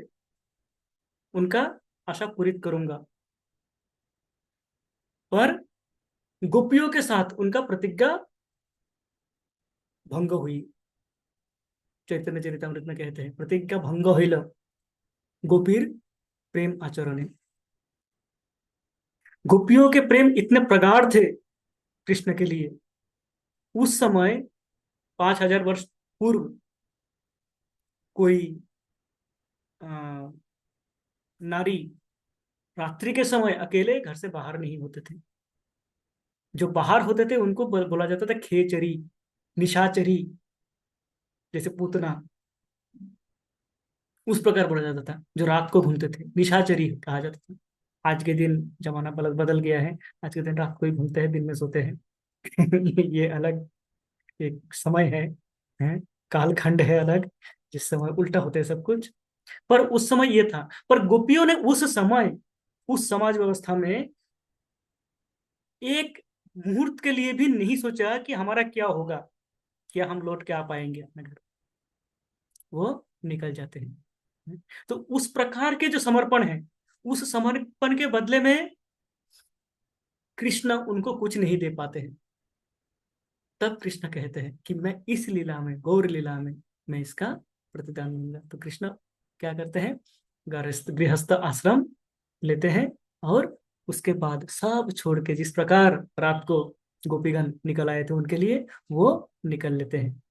उनका आशा पूरी करूंगा। पर गोपियों के साथ उनका प्रतिज्ञा भंग हुई। चैतन्य चरितमृत में कहते हैं, प्रतिज्ञा भंग होइल गोपीर प्रेम आचरणे। गोपियों के प्रेम इतने प्रगाढ़ थे कृष्ण के लिए। उस समय 5,000 वर्ष पूर्व कोई अ, नारी रात्रि के समय अकेले घर से बाहर नहीं होते थे। जो बाहर होते थे उनको बोला जाता था खेचरी, निशाचरी, जैसे पूतना, उस प्रकार बोला जाता था। जो रात को घूमते थे निशाचरी कहा जाता था। आज के दिन जमाना बदल बदल गया है। आज के दिन रात को ही घूमते हैं, दिन में सोते हैं। ये अलग एक समय है, कालखंड है अलग, जिस समय उल्टा होता है सब कुछ। पर उस समय ये था। पर गोपियों ने उस समय, उस समाज व्यवस्था में एक मुहूर्त के लिए भी नहीं सोचा कि हमारा क्या होगा, क्या हम लौट के आ पाएंगे अपने घर। वो निकल जाते हैं। तो उस प्रकार के जो समर्पण है, उस समर्पण के बदले में कृष्ण उनको कुछ नहीं दे पाते हैं। तब कृष्ण कहते हैं कि मैं इस लीला में, गौर लीला में, मैं इसका प्रतिदान दूंगा। तो कृष्ण क्या करते हैं, गृहस्थ गृहस्थ आश्रम लेते हैं, और उसके बाद सब छोड़ के, जिस प्रकार रात को गोपीगण निकल आए थे उनके लिए, वो निकल लेते हैं।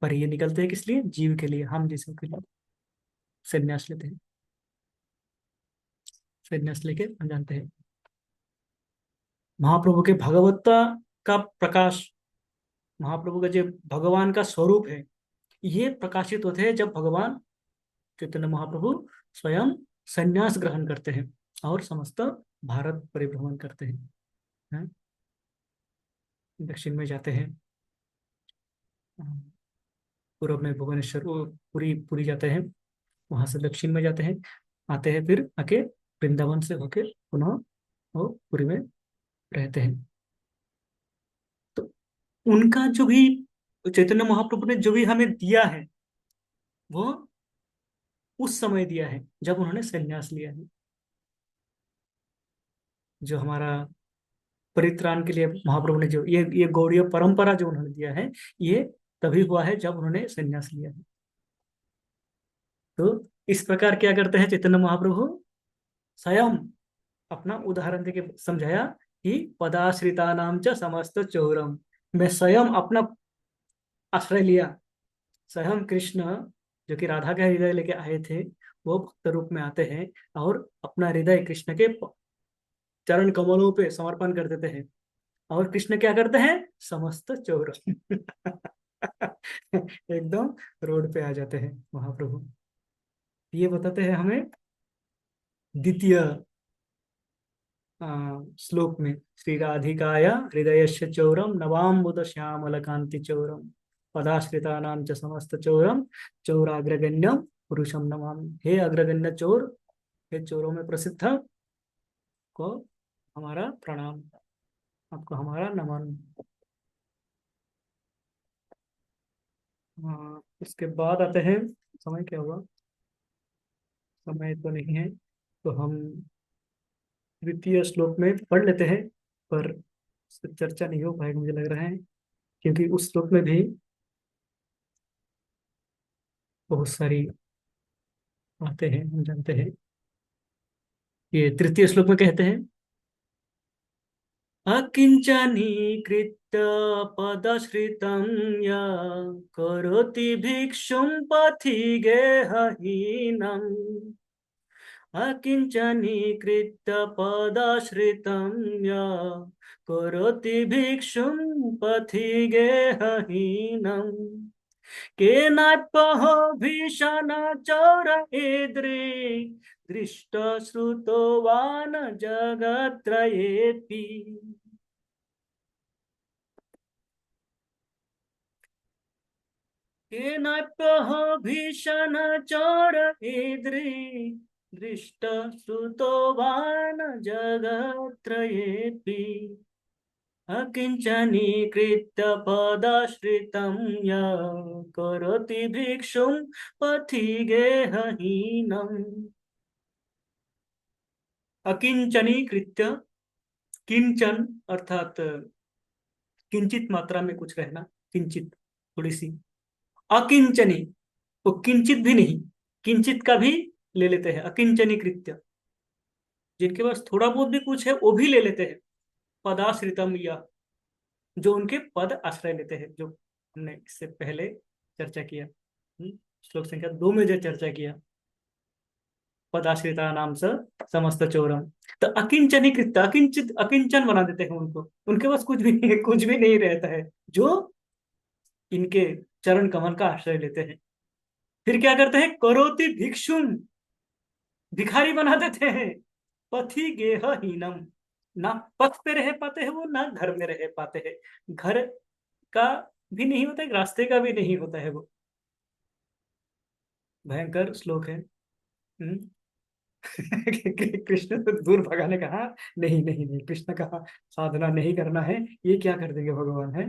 पर ये निकलते हैं किस लिए? जीव के लिए, हम जिसों के लिए संन्यास लेते हैं। संन्यास लेके हम जानते हैं महाप्रभु के भगवत्ता का प्रकाश, महाप्रभु का जो भगवान का स्वरूप है, ये प्रकाशित होते हैं जब भगवान चैतन्य महाप्रभु स्वयं संन्यास ग्रहण करते हैं और समस्त भारत परिभ्रमण करते हैं? दक्षिण में जाते हैं, पूर्व में भुवनेश्वर, पुरी पुरी जाते हैं, वहां से दक्षिण में जाते हैं, आते हैं, फिर आके वृंदावन से होके पुनः वो पुरी में रहते हैं। तो उनका जो भी, चैतन्य महाप्रभु ने जो भी हमें दिया है, वो उस समय दिया है जब उन्होंने संन्यास लिया है। जो हमारा परित्राण के लिए महाप्रभु ने जो ये गौड़ीय परंपरा जो उन्होंने दिया है, ये तभी हुआ है जब उन्होंने संन्यास लिया है। तो इस प्रकार क्या करते हैं चैतन्य महाप्रभु, स्वयं अपना उदाहरण देके समझाया कि पदाश्रिता नाम च समस्त चौरम। मैं स्वयं अपना आश्रय लिया। स्वयं कृष्ण, जो कि राधा का हृदय लेके आए थे, वो भक्त रूप में आते हैं और अपना हृदय कृष्ण के चरण कमलों पे समर्पण कर देते हैं। और कृष्ण क्या करते हैं, समस्त चोर एकदम रोड पे आ जाते हैं महाप्रभु। ये बताते हैं हमें द्वितीय श्लोक में, श्री राधिकाय हृदयस्य चौरम नवाम्बुद श्यामल कांति चौरम पदाश्रिता नाम च समस्त चौरम चौराग्रगण्यम पुरुषम नमामि। हे अग्रगण्य चोर, हे चोरों में प्रसिद्ध, को हमारा प्रणाम, आपको हमारा नमन। उसके बाद आते हैं, समय क्या हुआ, समय तो नहीं है, तो हम द्वितीय श्लोक में पढ़ लेते हैं। पर उस पर चर्चा नहीं हो पाएगी मुझे लग रहा है, क्योंकि उस श्लोक में भी बहुत सारी बातें हैं, हम जानते हैं। ये तृतीय श्लोक में कहते हैं, अकिञ्चनीकृत्य पदश्रितं या करोति भिक्षुं पथि गेहहीनम् अकिञ्चनीकृत्य पदश्रितं या करोति भिक्षुं पथि गेहहीनम् केनाप्यहो भीषणचोरैर्दृ दृष्टश्रुतो वा न जगत्त्रयेऽपि। केनाप्यहो भीषणचोरैर्दृ दृष्टश्रुतो वा न जगत्त्रयेऽपि। अकिञ्चनीकृत्य पदाश्रितं या करोति भिक्षुं पथि गेहहीनम्। अकिंचनीकृत्य, किंचन अर्थात किंचित मात्रा में कुछ रहना, किंचित थोड़ी सी। अकिंचनी, वो किंचित भी नहीं, किंचित का भी ले लेते हैं। अकिंचनीकृत्य, जिनके पास थोड़ा बहुत भी कुछ है वो भी ले लेते हैं। पदाश्रितम या, जो उनके पद आश्रय लेते हैं, जो हमने इससे पहले चर्चा किया, श्लोक संख्या 2 में जो चर्चा किया, पदाश्रिता नाम स समस्त चोरम। तो अकिंचनी कृत्य, अकिंचित, अकिंचन बना देते हैं उनको, उनके पास कुछ भी नहीं, कुछ भी नहीं रहता है, जो इनके चरण कमल का आश्रय लेते हैं। फिर क्या करते हैं? करोति भिक्षुम, भिखारी बना देते हैं। पथि गेह हीनम, ना पथ पे रह पाते हैं वो, ना घर में रह पाते हैं। घर का भी नहीं होता है, रास्ते का भी नहीं होता है वो। भयंकर श्लोक है। हम्म। कृष्ण तो दूर भगाने कहा, नहीं नहीं नहीं, कृष्ण कहा साधना नहीं करना है, ये क्या कर देंगे भगवान है।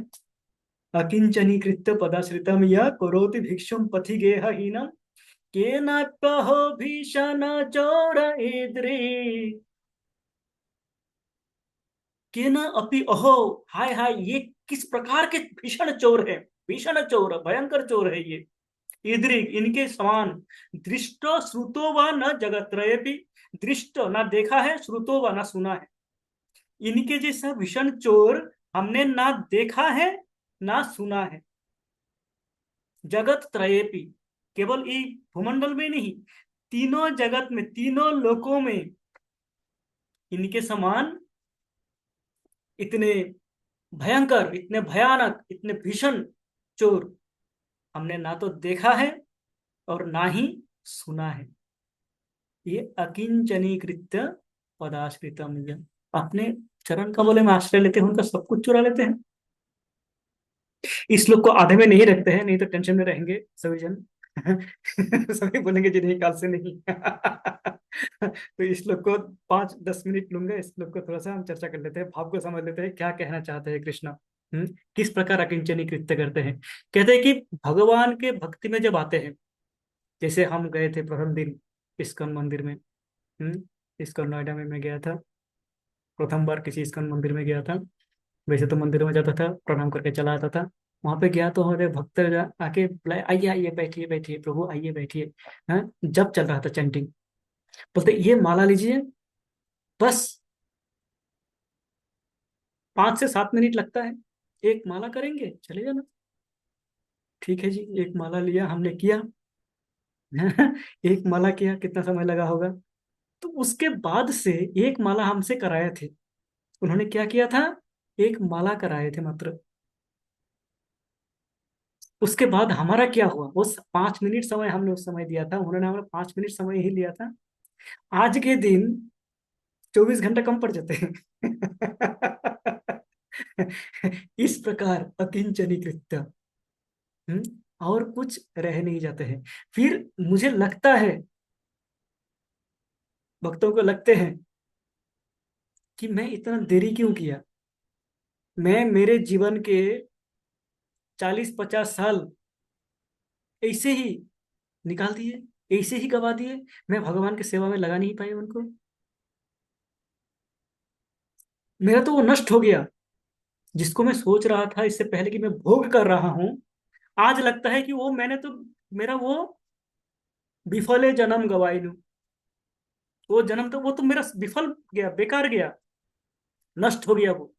अकिंचनीकृत्य पदाश्रितम या करोति भिक्षुम पथि गेहहीनम केनाप्यहो भीषण चोर इद्रि केना अपि अहो, हाय हाय, ये किस प्रकार के भीषण चोर है, भीषण चोर, भयंकर चोर है ये। ईदृग, इनके समान। दृष्ट श्रुतो व न जगत्रयेपि, दृष्ट ना देखा है, श्रुतो व ना सुना है। इनके जैसा भीषण चोर हमने ना देखा है ना सुना है। जगत त्रयेपि, केवल ये भूमंडल में नहीं, तीनों जगत में, तीनों लोकों में इनके समान इतने भयंकर, इतने भयानक, इतने भीषण चोर हमने ना तो देखा है और ना ही सुना है। ये अकिंचनीकृत्य पदाश्रितम, अपने चरण कमल में आश्रय लेते हैं, उनका सब कुछ चुरा लेते हैं। इस लोग को आधे में नहीं रखते हैं, नहीं तो टेंशन में रहेंगे सभी जन। सभी बोलेंगे जी नहीं, काल से नहीं। तो इस लोग को 5-10 मिनट लूंगा, इस लोग को थोड़ा सा हम चर्चा कर लेते हैं, भाव को समझ लेते हैं, क्या कहना चाहते हैं कृष्ण। किस प्रकार अकिंचनी कृत्य करते हैं। कहते हैं कि भगवान के भक्ति में जब आते हैं, जैसे हम गए थे प्रथम दिन इस्कॉन मंदिर में। इस्कॉन नोएडा में मैं गया था, प्रथम बार किसी इस्कॉन मंदिर में गया था। वैसे तो मंदिर में जाता था, प्रणाम करके चला आता था। वहां पे गया तो हमारे भक्त आके बुलाए, आइए आइए, बैठिए बैठिए प्रभु, आइए बैठिए। हाँ, जब चल रहा था चैंटिंग, बोलते ये माला लीजिए, बस 5 से 7 मिनट लगता है, एक माला करेंगे चले जाना। ठीक है जी, एक माला लिया, हमने किया। एक माला किया, कितना समय लगा होगा। तो उसके बाद से एक माला हमसे कराए थे, उन्होंने क्या किया था, एक माला कराए थे मात्र। उसके बाद हमारा क्या हुआ, वो 5 मिनट समय हमने उस समय दिया था, उन्होंने हमारा 5 मिनट समय ही लिया था। आज के दिन 24 घंटा कम पड़ जाते हैं। इस प्रकार अकिंचनी कृत्य, और कुछ रह नहीं जाते हैं। फिर मुझे लगता है, भक्तों को लगते हैं कि मैं इतना देरी क्यों किया। मैं मेरे जीवन के 40-50 साल ऐसे ही निकाल दिए, ऐसे ही गवा दिए, मैं भगवान की सेवा में लगा नहीं पाई उनको। मेरा तो वो नष्ट हो गया, जिसको मैं सोच रहा था इससे पहले कि मैं भोग कर रहा हूं। आज लगता है कि वो मैंने तो, मेरा वो विफले जन्म गवाइनु, वो जन्म तो, वो तो मेरा विफल गया, बेकार गया, नष्ट हो गया वो।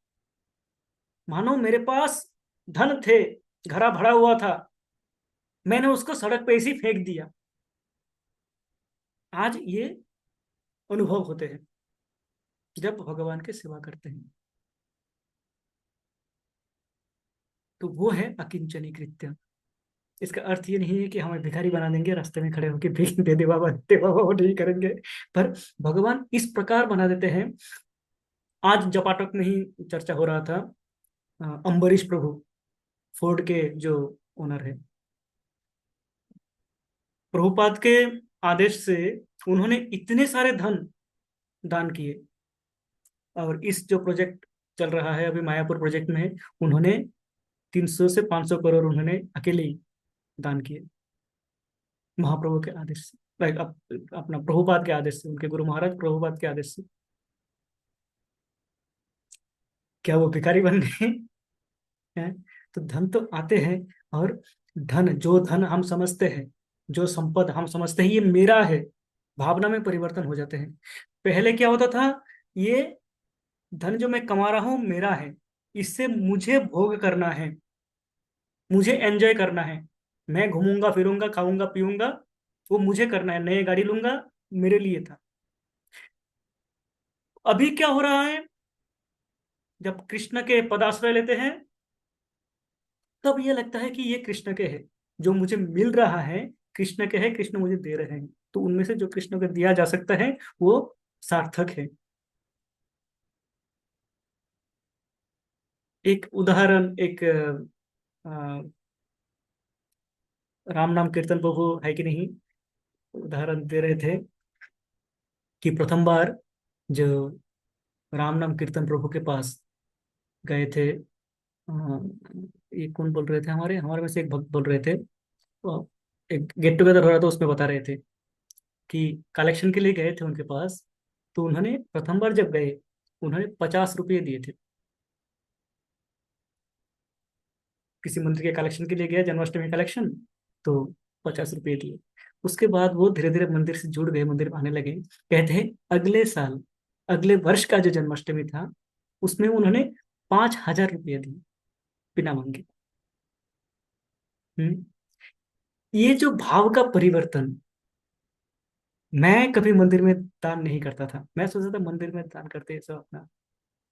मानो मेरे पास धन थे, घड़ा भरा हुआ था, मैंने उसको सड़क पे ऐसे ही फेंक दिया। आज ये अनुभव होते हैं जब भगवान की सेवा करते हैं। तो वो है अकिंचनी कृत्य। इसका अर्थ ये नहीं है कि हमें भिखारी बना देंगे, रास्ते में खड़े होकर भीख दे बाबा, वो नहीं करेंगे। पर भगवान इस प्रकार बना देते हैं। आज जपाटक में ही चर्चा हो रहा था, अम्बरीश प्रभु, फोर्ड के जो ओनर है, प्रभुपाद के आदेश से उन्होंने इतने सारे धन दान किए। और इस जो प्रोजेक्ट चल रहा है अभी मायापुर प्रोजेक्ट में, उन्होंने 300 से 500 करोड़ उन्होंने अकेले ही दान किए, महाप्रभु के आदेश से, लाइक अपना प्रभुपाद के आदेश से, उनके गुरु महाराज प्रभुपाद के आदेश से। क्या वो भिखारी बन गए हैं? तो धन तो आते हैं, और धन, जो धन हम समझते हैं, जो संपद हम समझते हैं ये मेरा है, भावना में परिवर्तन हो जाते हैं। पहले क्या होता था, ये धन जो मैं कमा रहा हूं मेरा है, इससे मुझे भोग करना है, मुझे एंजॉय करना है, मैं घूमूंगा फिरूंगा खाऊंगा पीऊंगा, वो मुझे करना है, नई गाड़ी लूंगा, मेरे लिए था। अभी क्या हो रहा है, जब कृष्ण के पदाश्रय लेते हैं तब ये लगता है कि ये कृष्ण के है, जो मुझे मिल रहा है कृष्ण के है, कृष्ण मुझे दे रहे हैं, तो उनमें से जो कृष्ण को दिया जा सकता है वो सार्थक है। एक उदाहरण, एक राम नाम कीर्तन प्रभु है कि नहीं, उदाहरण दे रहे थे कि प्रथम बार जो राम नाम कीर्तन प्रभु के पास गए थे, ये कौन बोल रहे थे, हमारे हमारे में से एक भक्त बोल रहे थे, तो एक गेट टुगेदर हो रहा था, उसमें बता रहे थे कि कलेक्शन के लिए गए थे उनके पास। तो उन्होंने प्रथम बार जब गए, उन्होंने 50 रुपये दिए थे, किसी मंदिर के कलेक्शन के लिए गया, जन्माष्टमी कलेक्शन, तो 50 रुपये दिए। उसके बाद वो धीरे धीरे मंदिर से जुड़ गए, मंदिर में आने लगे। कहते हैं अगले साल, अगले वर्ष का जो जन्माष्टमी था, उसमें उन्होंने 5,000 रुपये दिए बिना मांगे। हम्म। ये जो भाव का परिवर्तन, मैं कभी मंदिर में दान नहीं करता था, मैं सोचता था मंदिर में दान करते हैं सब अपना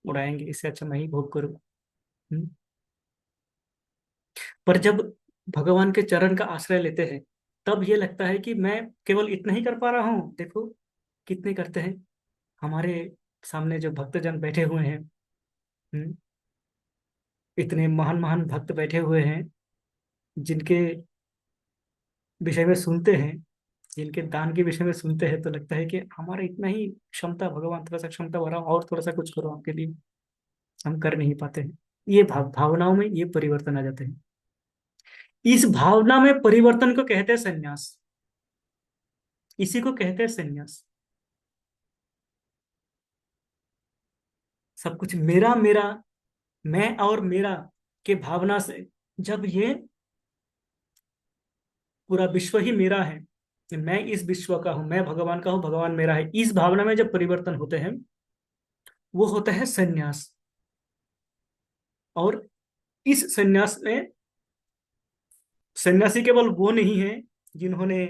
उड़ाएंगे, इससे अच्छा मैं ही भोग करूँ। हम्म। पर जब भगवान के चरण का आश्रय लेते हैं, तब ये लगता है कि मैं केवल इतना ही कर पा रहा हूँ, देखो कितने करते हैं हमारे सामने जो भक्तजन बैठे हुए हैं। हम्म, इतने महान महान भक्त बैठे हुए हैं, जिनके विषय में सुनते हैं, जिनके दान के विषय में सुनते हैं, तो लगता है कि हमारा इतना ही क्षमता, भगवान थोड़ा सा क्षमता बढ़ाओ और थोड़ा सा कुछ करो आपके लिए, हम कर नहीं पाते हैं। ये भावनाओं में ये परिवर्तन आ जाते हैं। इस भावना में परिवर्तन को कहते हैं संन्यास, इसी को कहते हैं संन्यास। सब कुछ मेरा मेरा, मैं और मेरा के भावना से, जब ये पूरा विश्व ही मेरा है, कि मैं इस विश्व का हूं, मैं भगवान का हूं, भगवान मेरा है, इस भावना में जब परिवर्तन होते हैं, वो होता है संन्यास। और इस संन्यास में सन्यासी केवल वो नहीं है जिन्होंने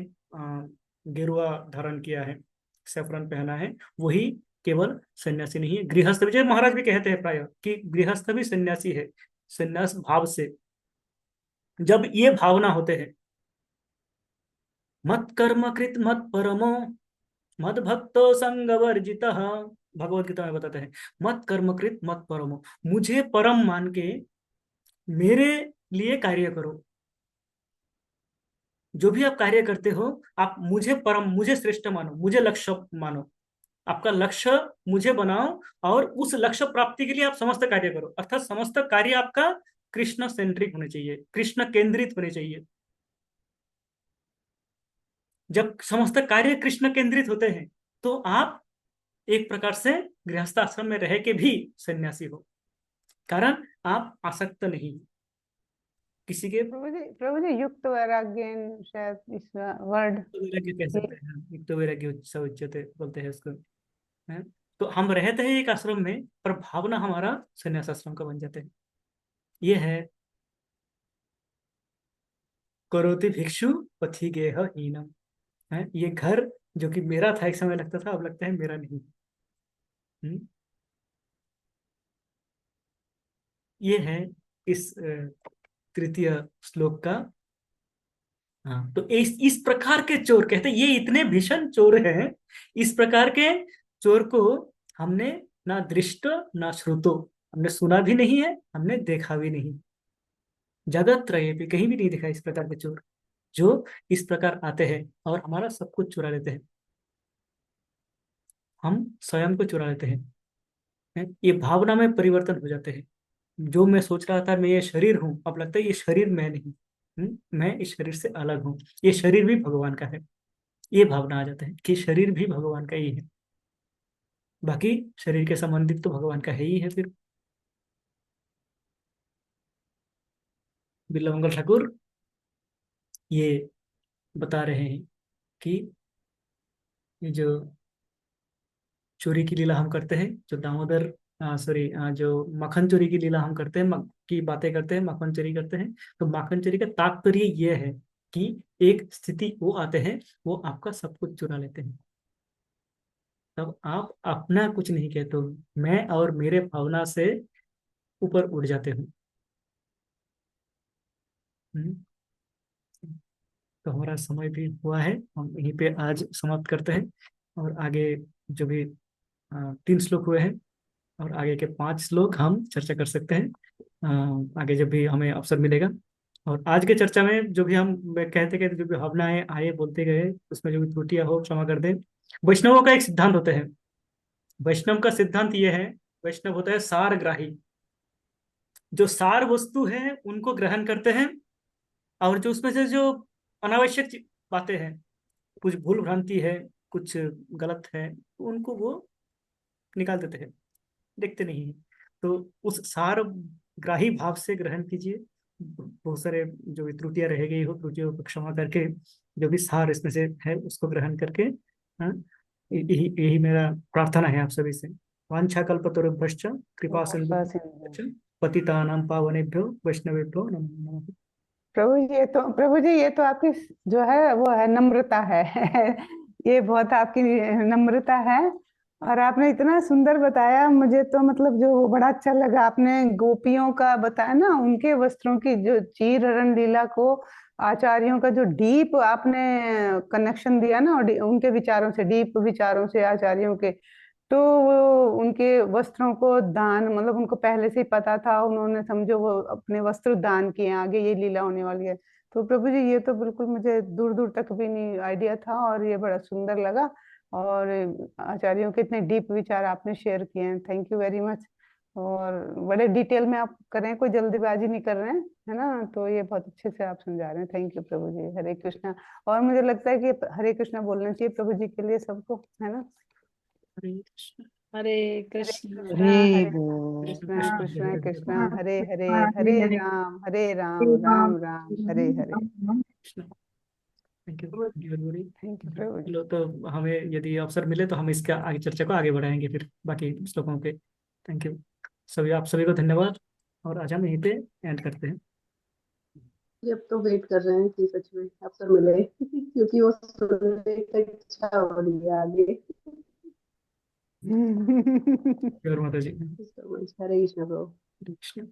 गेरुआ धारण किया है, सैफरन पहना है, वही केवल सन्यासी नहीं है, गृहस्थ भी, जैसे महाराज भी कहते हैं प्राय कि गृहस्थ भी सन्यासी है। सन्यास भाव से जब ये भावना होते हैं, मत कर्म कृत मत परमो, मत भक्तो संग वर्जित, भगवत गीता में बताते हैं, मत कर्म कृत मत परमो, मुझे परम मान के मेरे लिए कार्य करो। जो भी आप कार्य करते हो, आप मुझे परम, मुझे श्रेष्ठ मानो, मुझे लक्ष्य मानो, आपका लक्ष्य मुझे बनाओ, और उस लक्ष्य प्राप्ति के लिए आप समस्त कार्य करो, अर्थात समस्त कार्य आपका कृष्ण सेंट्रिक होने चाहिए, कृष्ण केंद्रित होने चाहिए। जब समस्त कार्य कृष्ण केंद्रित होते हैं, तो आप एक प्रकार से गृहस्थ आश्रम में रह के भी सन्यासी हो, कारण आप आसक्त नहीं किसी के। प्रभु जी युक्त वैराग्य शायद इस वर्ड तो वैराग्य कह सकते हैं, एक तो वैराग्य स उच्यते बोलते हैं उसको, है। तो हम रहते हैं एक आश्रम में, पर भावना हमारा संन्यास आश्रम का बन जाते हैं। ये है करोति भिक्षु पथिगेह हीनम। है ये घर जो कि मेरा था, एक समय लगता था, अब लगता है मेरा नहीं। हम्म, ये है इस तृतीय श्लोक का। हाँ, तो इस प्रकार के चोर, कहते हैं ये इतने भीषण चोर हैं, इस प्रकार के चोर को हमने ना दृष्ट ना श्रुतो, हमने सुना भी नहीं है, हमने देखा भी नहीं। जगत त्रये भी कहीं भी नहीं देखा इस प्रकार के चोर, जो इस प्रकार आते हैं और हमारा सब कुछ चुरा लेते हैं, हम स्वयं को चुरा लेते हैं। ये भावना में परिवर्तन हो जाते हैं। जो मैं सोच रहा था मैं ये शरीर हूँ, अब लगता है ये शरीर मैं नहीं। मैं इस शरीर से अलग हूँ, ये शरीर भी भगवान का है। ये भावना आ जाता है कि शरीर भी भगवान का ही है, बाकी शरीर के संबंधित तो भगवान का है ही है फिर। बिल्लमंगल ठाकुर ये बता रहे हैं कि ये जो चोरी की लीला हम करते हैं, जो दामोदर सॉरी, जो मक्खन चोरी की लीला हम करते हैं, की बातें करते हैं, मक्खन चोरी करते हैं, तो मक्खन चोरी का तात्पर्य ये है कि एक स्थिति वो आते हैं, वो आपका सब कुछ चुरा लेते हैं, तब आप अपना कुछ नहीं कहते हो, मैं और मेरे भावना से ऊपर उठ जाते हो। हम्म, तो हमारा समय भी हुआ है, हम यहीं पे आज समाप्त करते हैं। और आगे जो भी 3 श्लोक हुए हैं, और आगे के 5 श्लोक हम चर्चा कर सकते हैं आगे जब भी हमें अवसर मिलेगा। और आज के चर्चा में जो भी हम कहते कहते जो भी भावनाएं आए बोलते गए, उसमें जो भी त्रुटियां हो क्षमा कर दें। वैष्णवों का एक सिद्धांत होता है, वैष्णव का सिद्धांत ये है, वैष्णव होता है सारग्राही, जो सार वस्तु है उनको ग्रहण करते हैं, और जो उसमें से जो अनावश्यक बातें हैं, कुछ भूल भ्रांति है, कुछ गलत है, तो उनको वो निकाल देते हैं, देखते नहीं है। तो उस सार ग्राही भाव से ग्रहण कीजिए, बहुत सारे जो भी त्रुटियां रह गई हो, त्रुटियों को क्षमा करके जो भी सार इसमें से है उसको ग्रहण करके, हाँ, यही यही मेरा प्रार्थना है आप सभी से। वांछा कल्पतरुभ्यश्च कृपा कृपा सिंधु। सिंधु पतितानां पावनेभ्यो वैष्णवेभ्यो नमो नमः। प्रभु जी ये तो आपकी जो है वो है नम्रता है। ये बहुत आपकी नम्रता है। और आपने इतना सुंदर बताया, मुझे तो मतलब जो बड़ा अच्छा लगा, आपने गोपियों का बताया ना, उनके वस्त्रों की जो चीर हरण लीला को, आचार्यों का जो डीप आपने कनेक्शन दिया ना, और उनके विचारों से, डीप विचारों से आचार्यों के, तो वो उनके वस्त्रों को दान, मतलब उनको पहले से ही पता था, उन्होंने समझो वो अपने वस्त्र दान किए, आगे ये लीला होने वाली है। तो प्रभु जी ये तो बिल्कुल मुझे दूर दूर तक भी नहीं आइडिया था, और ये बड़ा सुंदर लगा। और आचार्यों के इतने डीप विचार आपने शेयर किए हैं, थैंक यू वेरी मच। और बड़े डिटेल में आप कर रहे हैं, कोई जल्दीबाजी नहीं कर रहे हैं, है ना, तो ये बहुत अच्छे से आप समझा रहे हैं, थैंक यू प्रभु जी, हरे कृष्णा। और मुझे लगता है कि हरे कृष्णा बोलना चाहिए प्रभु जी के लिए सबको, है ना। हरे कृष्ण हरे हरे कृष्ण कृष्णा हरे हरे बोल Krishna Krishna Krishna Hare Krishna Hare Krishna Hare Hare Hare, Hare Hare Hare Ram Ram Ram Hare Hare. Krishna. Thank you, thank you very. Thank you प्रभु जी। चलो, तो हमें यदि अवसर मिले तो हम इसका आगे चर्चा को आगे बढ़ाएंगे फिर बाकी श्लोकों पे। थैंक यू सभी, आप सभी को धन्यवाद, और आज हम यहीं पे एंड करते हैं। जी, अब तो वेट कर रहे हैं कि सच में अवसर मिले क्योंकि वो सुनने की इच्छा हो रही है आगे। और माता जी। हरे कृष्ण। कृष्ण।